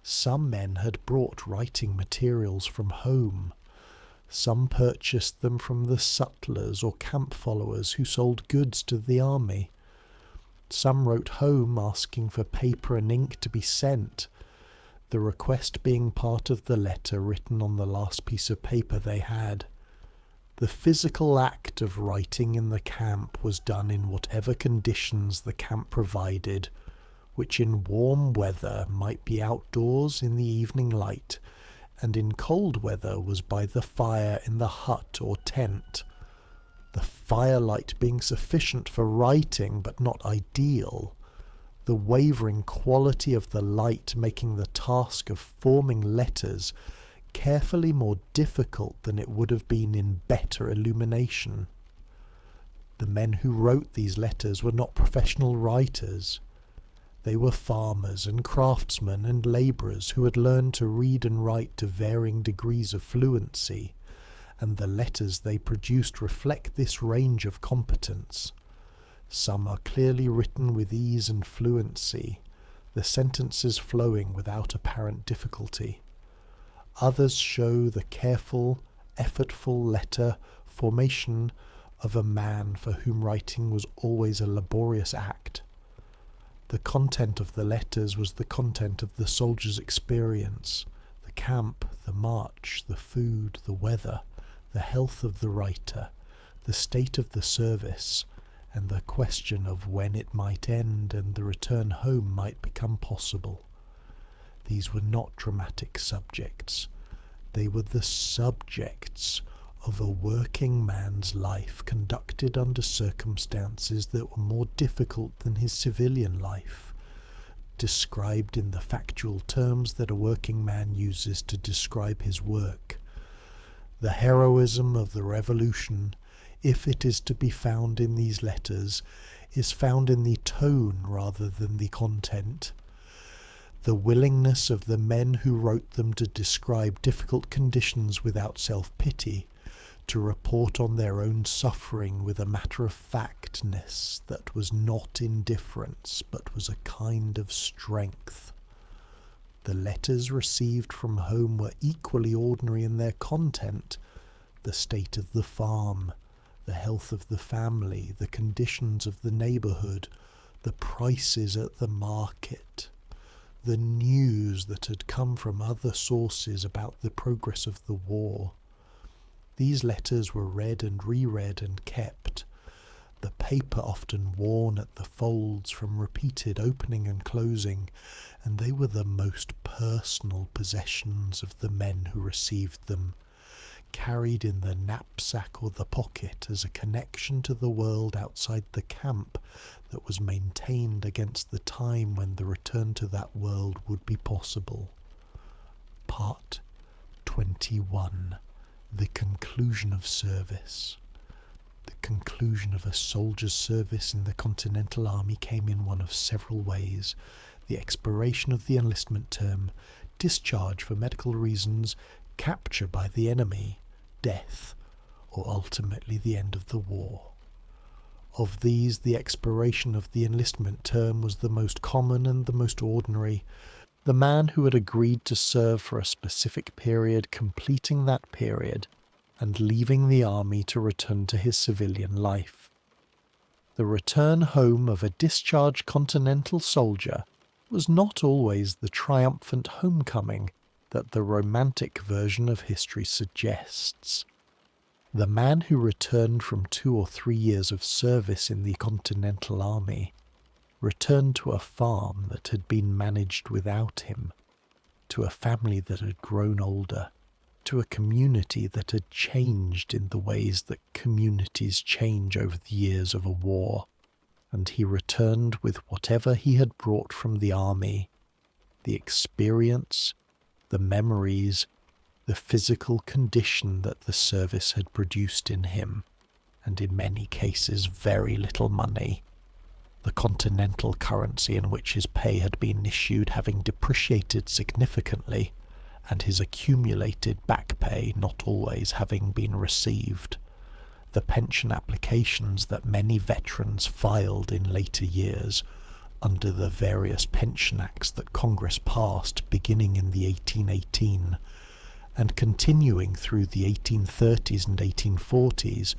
Some men had brought writing materials from home. Some purchased them from the sutlers or camp followers who sold goods to the army. Some wrote home asking for paper and ink to be sent, the request being part of the letter written on the last piece of paper they had. The physical act of writing in the camp was done in whatever conditions the camp provided, which in warm weather might be outdoors in the evening light, and in cold weather was by the fire in the hut or tent. The firelight being sufficient for writing but not ideal, the wavering quality of the light making the task of forming letters carefully more difficult than it would have been in better illumination. The men who wrote these letters were not professional writers. They were farmers and craftsmen and labourers who had learned to read and write to varying degrees of fluency, and the letters they produced reflect this range of competence. Some are clearly written with ease and fluency, the sentences flowing without apparent difficulty. Others show the careful, effortful letter formation of a man for whom writing was always a laborious act. The content of the letters was the content of the soldier's experience, the camp, the march, the food, the weather, the health of the writer, the state of the service, and the question of when it might end and the return home might become possible. These were not dramatic subjects. They were the subjects of a working man's life conducted under circumstances that were more difficult than his civilian life, described in the factual terms that a working man uses to describe his work. The heroism of the revolution, if it is to be found in these letters, is found in the tone rather than the content. The willingness of the men who wrote them to describe difficult conditions without self-pity, to report on their own suffering with a matter-of-factness that was not indifference but was a kind of strength. The letters received from home were equally ordinary in their content: the state of the farm, the health of the family, the conditions of the neighbourhood, the prices at the market, the news that had come from other sources about the progress of the war. These letters were read and reread and kept, the paper often worn at the folds from repeated opening and closing, and they were the most personal possessions of the men who received them, carried in the knapsack or the pocket as a connection to the world outside the camp that was maintained against the time when the return to that world would be possible. Part 21. The conclusion of service. The conclusion of a soldier's service in the Continental Army came in one of several ways: the expiration of the enlistment term, discharge for medical reasons, capture by the enemy, death, or ultimately the end of the war. Of these, the expiration of the enlistment term was the most common and the most ordinary, the man who had agreed to serve for a specific period completing that period and leaving the army to return to his civilian life. The return home of a discharged Continental soldier was not always the triumphant homecoming that the romantic version of history suggests. The man who returned from 2 or 3 years of service in the Continental Army returned to a farm that had been managed without him, to a family that had grown older, to a community that had changed in the ways that communities change over the years of a war, and he returned with whatever he had brought from the army: the experience, the memories, the physical condition that the service had produced in him, and in many cases very little money, the continental currency in which his pay had been issued having depreciated significantly, and his accumulated back pay not always having been received, the pension applications that many veterans filed in later years under the various pension acts that Congress passed beginning in the 1818 and continuing through the 1830s and 1840s,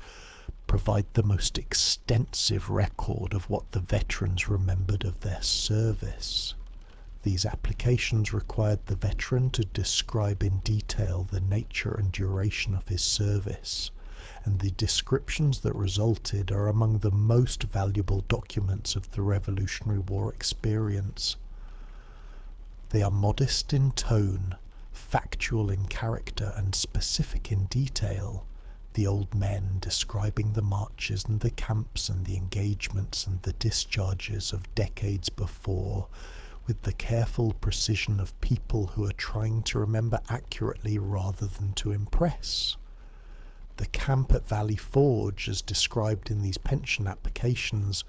provide the most extensive record of what the veterans remembered of their service. These applications required the veteran to describe in detail the nature and duration of his service, and the descriptions that resulted are among the most valuable documents of the Revolutionary War experience. They are modest in tone, factual in character, and specific in detail, the old men describing the marches and the camps and the engagements and the discharges of decades before, with the careful precision of people who are trying to remember accurately rather than to impress. The camp at Valley Forge, as described in these pension applications,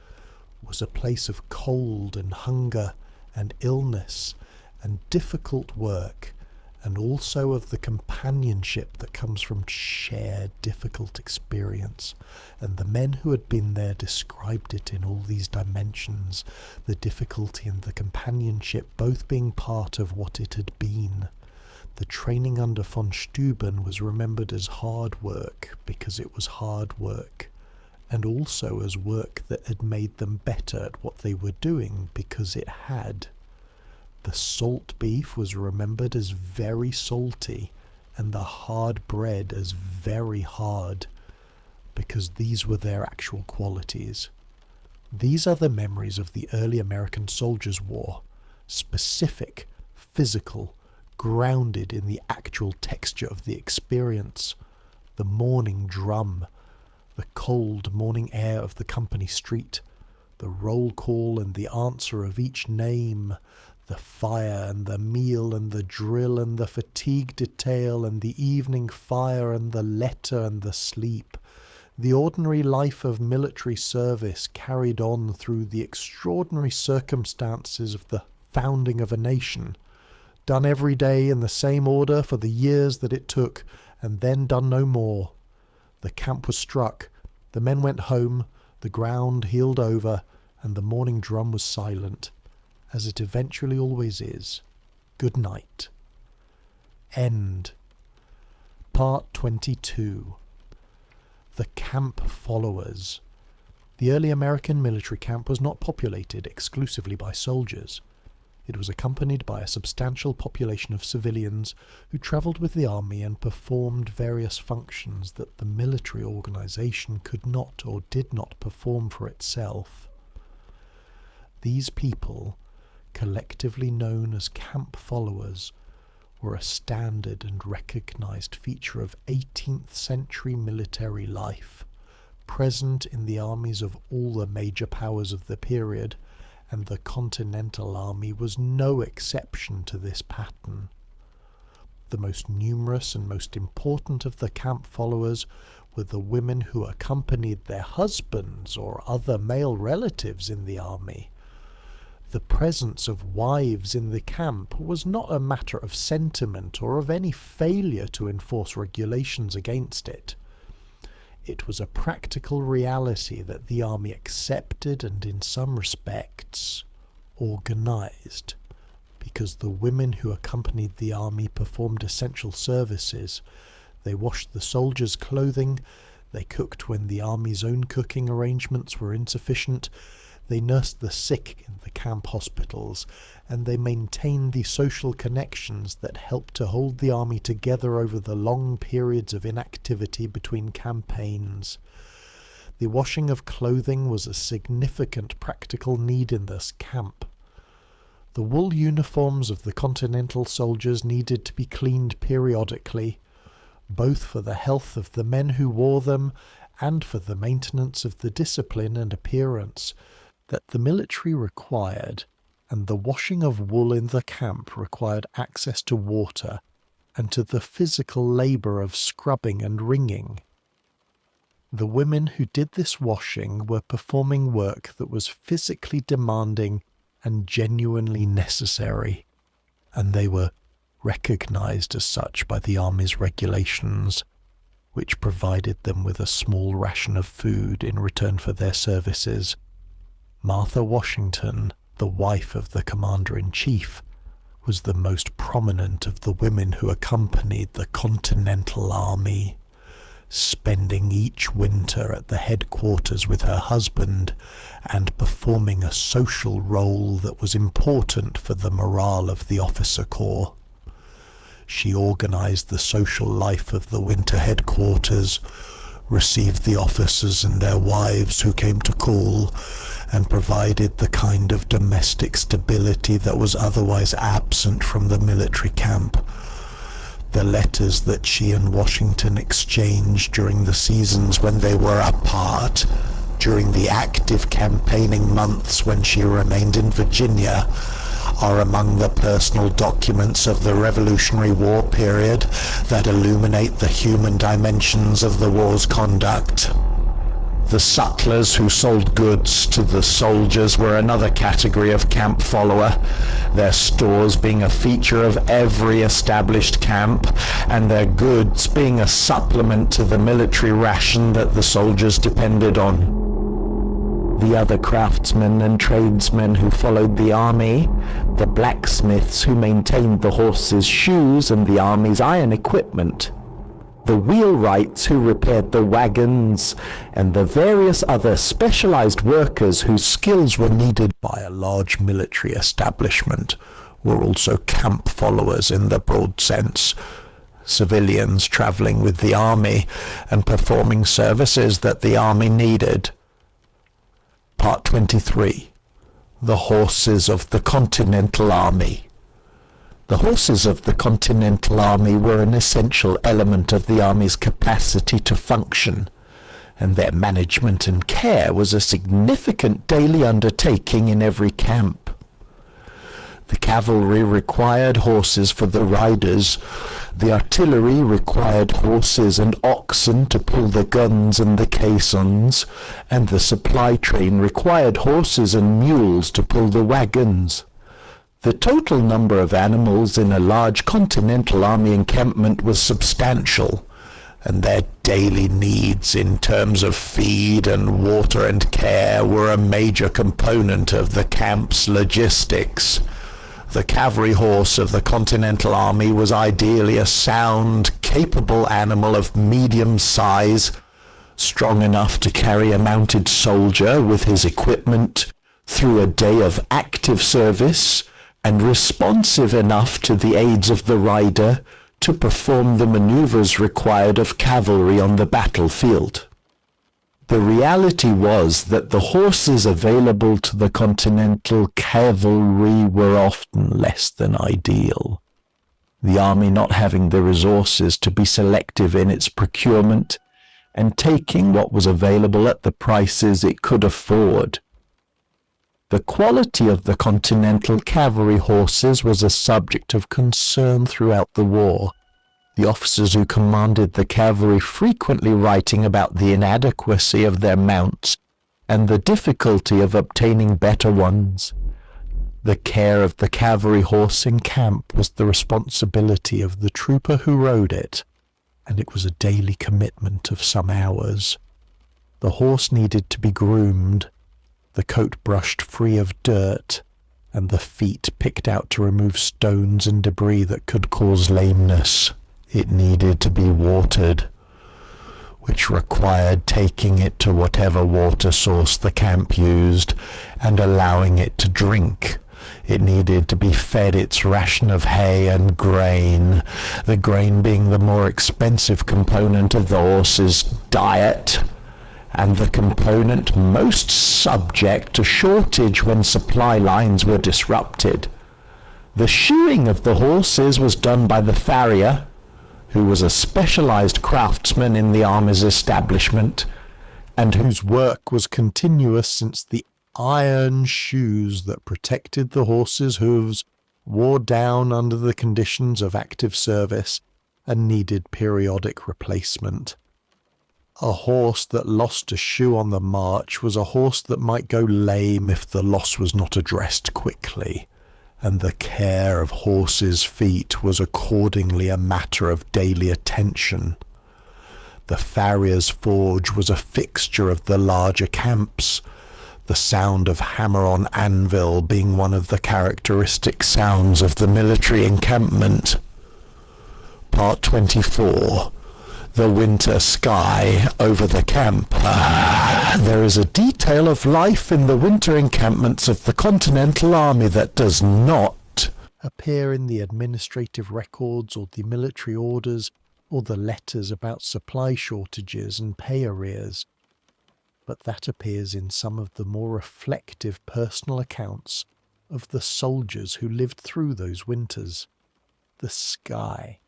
was a place of cold and hunger and illness and difficult work, and also of the companionship that comes from shared difficult experience, and the men who had been there described it in all these dimensions, the difficulty and the companionship both being part of what it had been. The training under von Steuben was remembered as hard work because it was hard work, and also as work that had made them better at what they were doing because it had. The salt beef was remembered as very salty, and the hard bread as very hard, because these were their actual qualities. These are the memories of the early American Soldiers' War, specific, physical, grounded in the actual texture of the experience, the morning drum, the cold morning air of the company street, the roll call and the answer of each name, the fire and the meal and the drill and the fatigue detail and the evening fire and the letter and the sleep, the ordinary life of military service carried on through the extraordinary circumstances of the founding of a nation, done every day in the same order for the years that it took, and then done no more. The camp was struck, the men went home, the ground healed over, and the morning drum was silent, as it eventually always is. Good night. End. Part 22. The Camp Followers. The early American military camp was not populated exclusively by soldiers. It was accompanied by a substantial population of civilians who travelled with the army and performed various functions that the military organization could not or did not perform for itself. These people, collectively known as camp followers, were a standard and recognized feature of 18th century military life, present in the armies of all the major powers of the period, and the Continental Army was no exception to this pattern. The most numerous and most important of the camp followers were the women who accompanied their husbands or other male relatives in the army. The presence of wives in the camp was not a matter of sentiment or of any failure to enforce regulations against it. It was a practical reality that the army accepted and in some respects organized, because the women who accompanied the army performed essential services. They washed the soldiers' clothing, they cooked when the army's own cooking arrangements were insufficient, they nursed the sick in the camp hospitals, and they maintained the social connections that helped to hold the army together over the long periods of inactivity between campaigns. The washing of clothing was a significant practical need in this camp. The wool uniforms of the Continental soldiers needed to be cleaned periodically, both for the health of the men who wore them and for the maintenance of the discipline and appearance that the military required, and the washing of wool in the camp required access to water and to the physical labour of scrubbing and wringing. The women who did this washing were performing work that was physically demanding and genuinely necessary, and they were recognised as such by the army's regulations, which provided them with a small ration of food in return for their services. Martha Washington, the wife of the commander-in-chief, was the most prominent of the women who accompanied the Continental Army, spending each winter at the headquarters with her husband and performing a social role that was important for the morale of the officer corps. She organized the social life of the winter headquarters, received the officers and their wives who came to call, and provided the kind of domestic stability that was otherwise absent from the military camp. The letters that she and Washington exchanged during the seasons when they were apart, during the active campaigning months when she remained in Virginia, are among the personal documents of the Revolutionary War period that illuminate the human dimensions of the war's conduct. The sutlers who sold goods to the soldiers were another category of camp follower, their stores being a feature of every established camp, and their goods being a supplement to the military ration that the soldiers depended on. The other craftsmen and tradesmen who followed the army, the blacksmiths who maintained the horses' shoes and the army's iron equipment, the wheelwrights who repaired the wagons, and the various other specialized workers whose skills were needed by a large military establishment, were also camp followers in the broad sense, civilians traveling with the army and performing services that the army needed. Part 23. The Horses of the Continental Army. The horses of the Continental Army were an essential element of the Army's capacity to function, and their management and care was a significant daily undertaking in every camp. The cavalry required horses for the riders, the artillery required horses and oxen to pull the guns and the caissons, and the supply train required horses and mules to pull the wagons. The total number of animals in a large Continental Army encampment was substantial, and their daily needs in terms of feed and water and care were a major component of the camp's logistics. The cavalry horse of the Continental Army was ideally a sound, capable animal of medium size, strong enough to carry a mounted soldier with his equipment through a day of active service, and responsive enough to the aids of the rider to perform the maneuvers required of cavalry on the battlefield. The reality was that the horses available to the Continental cavalry were often less than ideal, the army not having the resources to be selective in its procurement and taking what was available at the prices it could afford. The quality of the Continental cavalry horses was a subject of concern throughout the war. the officers who commanded the cavalry frequently writing about the inadequacy of their mounts and the difficulty of obtaining better ones. The care of the cavalry horse in camp was the responsibility of the trooper who rode it, and it was a daily commitment of some hours. The horse needed to be groomed, the coat brushed free of dirt, and the feet picked out to remove stones and debris that could cause lameness. It needed to be watered, which required taking it to whatever water source the camp used and allowing it to drink. It needed to be fed its ration of hay and grain, the grain being the more expensive component of the horse's diet, and the component most subject to shortage when supply lines were disrupted. The shoeing of the horses was done by the farrier, who was a specialized craftsman in the army's establishment, and whose work was continuous since the iron shoes that protected the horse's hooves wore down under the conditions of active service and needed periodic replacement. A horse that lost a shoe on the march was a horse that might go lame if the loss was not addressed quickly, and the care of horses' feet was accordingly a matter of daily attention. The farrier's forge was a fixture of the larger camps, the sound of hammer on anvil being one of the characteristic sounds of the military encampment. Part 24. The winter sky over the camp. There is a detail of life in the winter encampments of the Continental Army that does not appear in the administrative records or the military orders or the letters about supply shortages and pay arrears, but that appears in some of the more reflective personal accounts of the soldiers who lived through those winters. The sky.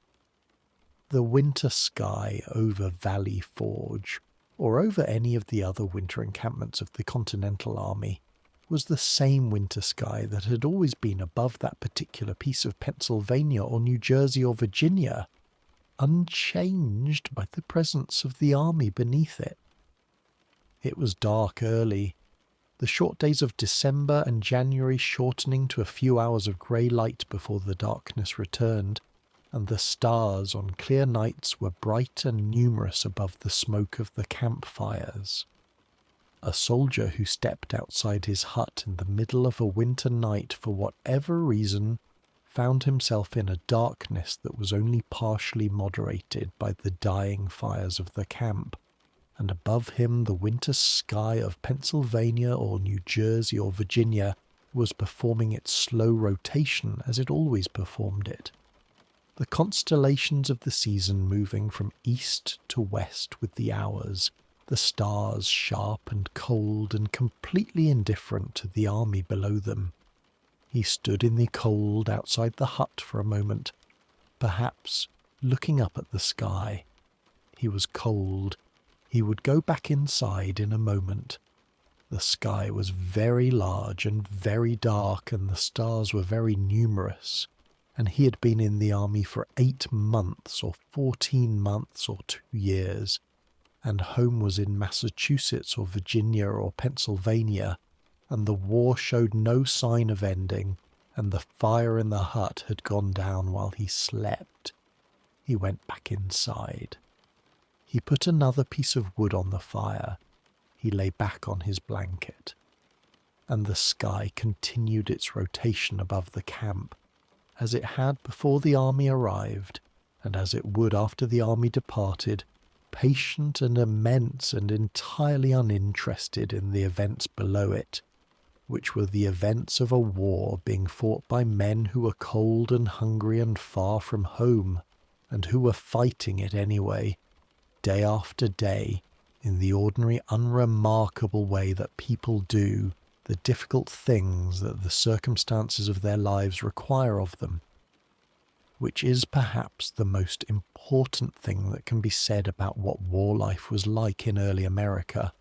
The winter sky over Valley Forge, or over any of the other winter encampments of the Continental Army, was the same winter sky that had always been above that particular piece of Pennsylvania or New Jersey or Virginia, unchanged by the presence of the army beneath it. It was dark early, the short days of December and January shortening to a few hours of grey light before the darkness returned, and the stars on clear nights were bright and numerous above the smoke of the campfires. A soldier who stepped outside his hut in the middle of a winter night for whatever reason found himself in a darkness that was only partially moderated by the dying fires of the camp, and above him the winter sky of Pennsylvania or New Jersey or Virginia was performing its slow rotation as it always performed it. The constellations of the season moving from east to west with the hours, the stars sharp and cold and completely indifferent to the army below them. He stood in the cold outside the hut for a moment, perhaps looking up at the sky. He was cold. He would go back inside in a moment. The sky was very large and very dark, and the stars were very numerous. And he had been in the army for 8 months or 14 months or 2 years, and home was in Massachusetts or Virginia or Pennsylvania, and the war showed no sign of ending, and the fire in the hut had gone down while he slept. He went back inside. He put another piece of wood on the fire. He lay back on his blanket, and the sky continued its rotation above the camp, as it had before the army arrived, and as it would after the army departed, patient and immense and entirely uninterested in the events below it, which were the events of a war being fought by men who were cold and hungry and far from home, and who were fighting it anyway, day after day, in the ordinary unremarkable way that people do the difficult things that the circumstances of their lives require of them, which is perhaps the most important thing that can be said about what war life was like in early America.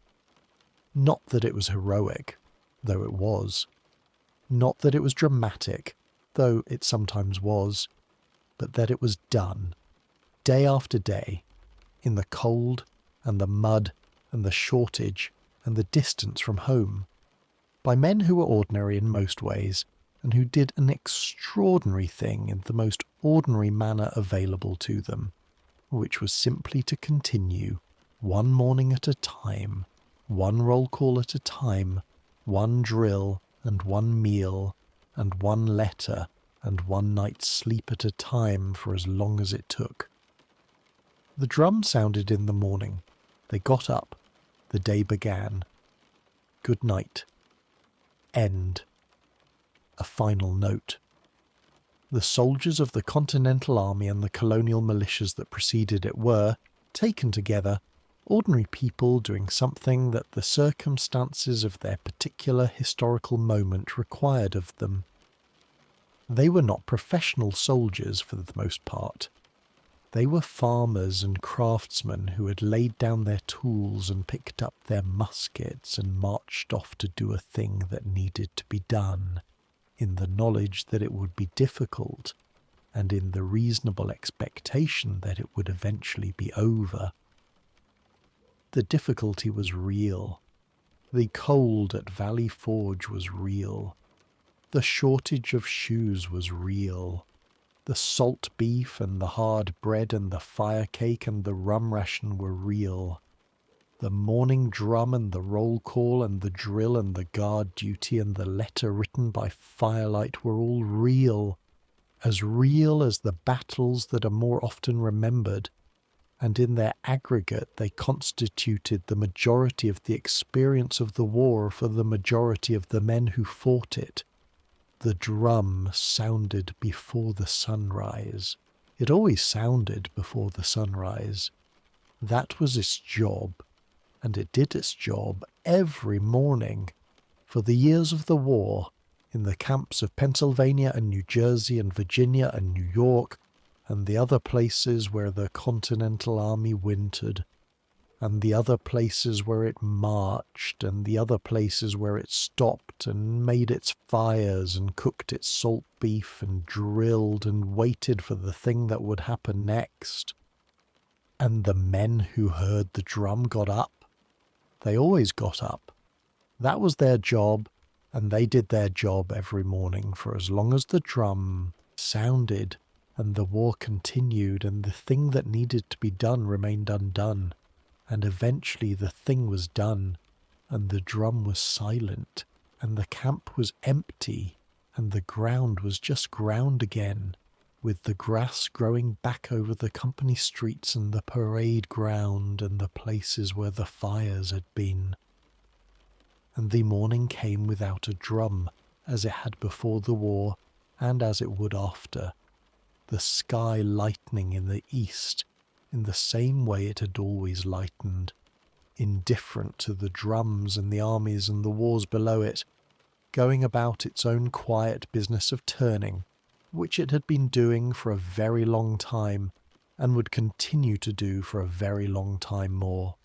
Not that it was heroic, though it was. Not that it was dramatic, though it sometimes was, but that it was done. day after day, in the cold and the mud and the shortage and the distance from home, by men who were ordinary in most ways and who did an extraordinary thing in the most ordinary manner available to them, which was simply to continue, one morning at a time, one roll call at a time, one drill and one meal and one letter and one night's sleep at a time for as long as it took. The drum sounded in the morning. They got up. The day began. Good night. End. A final note. The soldiers of the Continental Army and the colonial militias that preceded it were, taken together, ordinary people doing something that the circumstances of their particular historical moment required of them. They were not professional soldiers for the most part. They were farmers and craftsmen who had laid down their tools and picked up their muskets and marched off to do a thing that needed to be done, in the knowledge that it would be difficult, and in the reasonable expectation that it would eventually be over. The difficulty was real. The cold at Valley Forge was real. The shortage of shoes was real. The salt beef and the hard bread and the fire cake and the rum ration were real. The morning drum and the roll call and the drill and the guard duty and the letter written by firelight were all real as the battles that are more often remembered, and in their aggregate they constituted the majority of the experience of the war for the majority of the men who fought it. The drum sounded before the sunrise. It always sounded before the sunrise. That was its job, and it did its job every morning for the years of the war in the camps of Pennsylvania and New Jersey and Virginia and New York and the other places where the Continental Army wintered, and the other places where it marched, and the other places where it stopped and made its fires and cooked its salt beef and drilled and waited for the thing that would happen next. And the men who heard the drum got up. They always got up. That was their job, and they did their job every morning for as long as the drum sounded and the war continued and the thing that needed to be done remained undone. And eventually the thing was done, and the drum was silent, and the camp was empty, and the ground was just ground again, with the grass growing back over the company streets and the parade ground and the places where the fires had been. And the morning came without a drum, as it had before the war, and as it would after, the sky lightening in the east, in the same way it had always lightened, indifferent to the drums and the armies and the wars below it, going about its own quiet business of turning, which it had been doing for a very long time and would continue to do for a very long time more.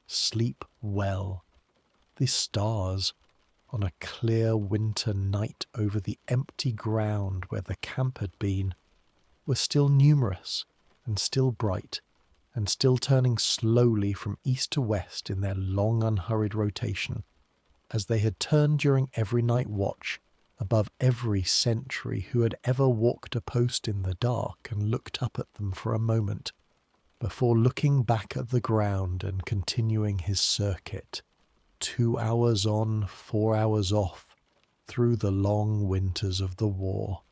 Sleep well. The stars, on a clear winter night over the empty ground where the camp had been, were still numerous and still bright, and still turning slowly from east to west in their long unhurried rotation, as they had turned during every night watch above every sentry who had ever walked a post in the dark and looked up at them for a moment, before looking back at the ground and continuing his circuit, 2 hours on, 4 hours off, through the long winters of the war.